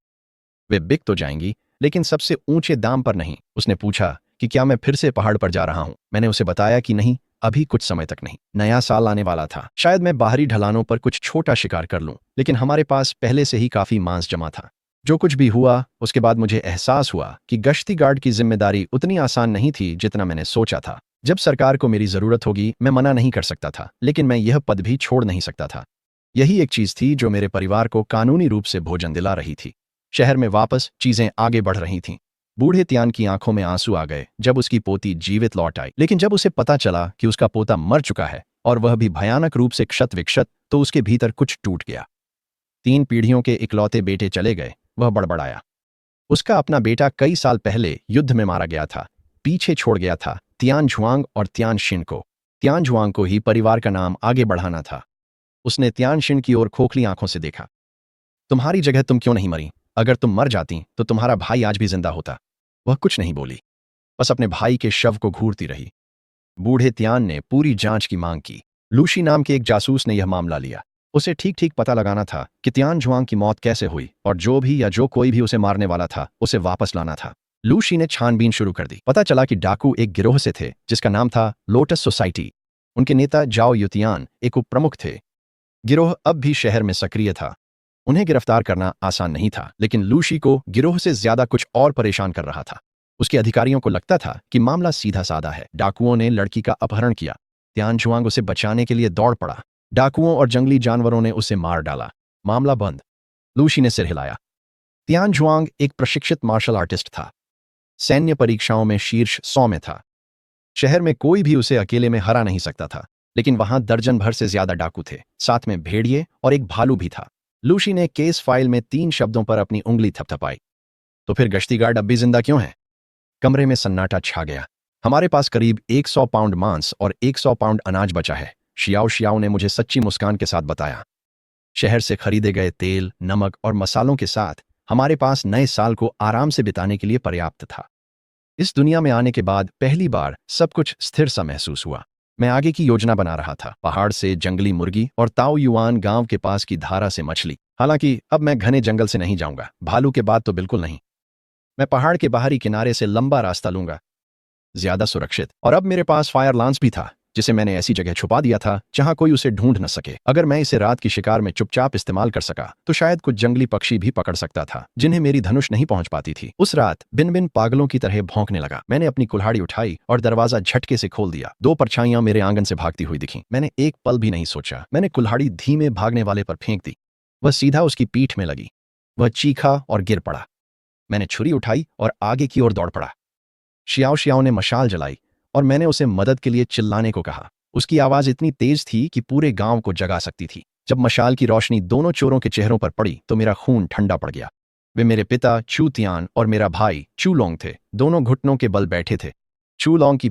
वे बिक तो जाएंगी, लेकिन सबसे ऊंचे दाम पर नहीं। उसने पूछा कि क्या मैं फिर से पहाड़ पर जा रहा हूं। मैंने उसे बताया कि नहीं, अभी कुछ समय तक नहीं। नया साल आने वाला था, शायद मैं बाहरी ढलानों पर कुछ छोटा शिकार कर लूं, लेकिन हमारे पास पहले से ही काफी मांस जमा था। जो कुछ भी हुआ उसके बाद मुझे एहसास हुआ कि गश्ती गार्ड की जिम्मेदारी उतनी आसान नहीं थी जितना मैंने सोचा था। जब सरकार को मेरी जरूरत होगी मैं मना नहीं कर सकता था, लेकिन मैं यह पद भी छोड़ नहीं सकता था। यही एक चीज थी जो मेरे परिवार को कानूनी रूप से भोजन दिला रही थी। शहर में वापस चीजें आगे बढ़ रही थीं। बूढ़े तियान की आंखों में आंसू आ गए जब उसकी पोती जीवित लौट आई, लेकिन जब उसे पता चला कि उसका पोता मर चुका है और वह भी भयानक रूप से क्षत विक्षत, तो उसके भीतर कुछ टूट गया। 3 पीढ़ियों के इकलौते बेटे चले गए। वह बड़बड़ाया। उसका अपना बेटा कई साल पहले युद्ध में मारा गया था। पीछे छोड़ गया था तियान झुआंग और तियान शिन को। तियान झुआंग को ही परिवार का नाम आगे बढ़ाना था। उसने तियान शिन की ओर खोखली आंखों से देखा। तुम्हारी जगह तुम क्यों नहीं मरी? अगर तुम मर जाती तो तुम्हारा भाई आज भी जिंदा होता। वह कुछ नहीं बोली, बस अपने भाई के शव को घूरती रही। बूढ़े तियान ने पूरी जांच की मांग की। लूशी नाम के एक जासूस ने यह मामला लिया। उसे ठीक ठीक पता लगाना था कि तियान झुआंग की मौत कैसे हुई, और जो भी या जो कोई भी उसे मारने वाला था उसे वापस लाना था। लूशी ने छानबीन शुरू कर दी। पता चला कि डाकू एक गिरोह से थे जिसका नाम था लोटस सोसाइटी। उनके नेता जाओ युतियान एक उप प्रमुख थे। गिरोह अब भी शहर में सक्रिय था। उन्हें गिरफ्तार करना आसान नहीं था, लेकिन लूशी को गिरोह से ज्यादा कुछ और परेशान कर रहा था। उसके अधिकारियों को लगता था कि मामला सीधा साधा है। डाकुओं ने लड़की का अपहरण किया। तियान झुआंग उसे बचाने के लिए दौड़ पड़ा। डाकुओं और जंगली जानवरों ने उसे मार डाला। मामला बंद। लूशी ने सिर हिलाया। तियान झुआंग एक प्रशिक्षित मार्शल आर्टिस्ट था। सैन्य परीक्षाओं में शीर्ष 100 में था। शहर में कोई भी उसे अकेले में हरा नहीं सकता था, लेकिन वहां दर्जन भर से ज्यादा डाकू थे, साथ में भेड़िए और एक भालू भी था। लूशी ने केस फाइल में 3 शब्दों पर अपनी उंगली थपथपाई। तो फिर गश्ती गार्ड अब भी जिंदा क्यों है? कमरे में सन्नाटा छा गया। हमारे पास करीब 100 पाउंड मांस और 100 पाउंड अनाज बचा है, शियाओ शियाओ ने मुझे सच्ची मुस्कान के साथ बताया। शहर से खरीदे गए तेल, नमक और मसालों के साथ हमारे पास नए साल को आराम से बिताने के लिए पर्याप्त था। इस दुनिया में आने के बाद पहली बार सब कुछ स्थिर सा महसूस हुआ। मैं आगे की योजना बना रहा था। पहाड़ से जंगली मुर्गी और ताओ युआन गांव के पास की धारा से मछली। हालांकि अब मैं घने जंगल से नहीं जाऊंगा, भालू के बाद तो बिल्कुल नहीं। मैं पहाड़ के बाहरी किनारे से लंबा रास्ता लूंगा, ज्यादा सुरक्षित। और अब मेरे पास फायर लांस भी था, जिसे मैंने ऐसी जगह छुपा दिया था जहां कोई उसे ढूंढ न सके। अगर मैं इसे रात की शिकार में चुपचाप इस्तेमाल कर सका तो शायद कुछ जंगली पक्षी भी पकड़ सकता था जिन्हें मेरी धनुष नहीं पहुंच पाती थी। उस रात बिन बिन पागलों की तरह भौंकने लगा। मैंने अपनी कुल्हाड़ी उठाई और दरवाजा झटके से खोल दिया। दो परछाइयां मेरे आंगन से भागती हुई दिखीं। मैंने एक पल भी नहीं सोचा, मैंने कुल्हाड़ी धीमे भागने वाले पर फेंक दी। वह सीधा उसकी पीठ में लगी। वह चीखा और गिर पड़ा। मैंने छुरी उठाई और आगे की ओर दौड़ पड़ा। शियाओ शियाओ ने मशाल जलाई और मैंने उसे मदद के लिए चिल्लाने को कहा। उसकी आवाज इतनी तेज थी कि पूरे गांव को जगा सकती थी। जब मशाल की रोशनी दोनों चोरों के चेहरों पर पड़ी तो मेरा खून ठंडा पड़ गया। वे मेरे पिता चू तियान और मेरा भाई चू लोंग थे। दोनों घुटनों के बल बैठे थे। चू लोंग की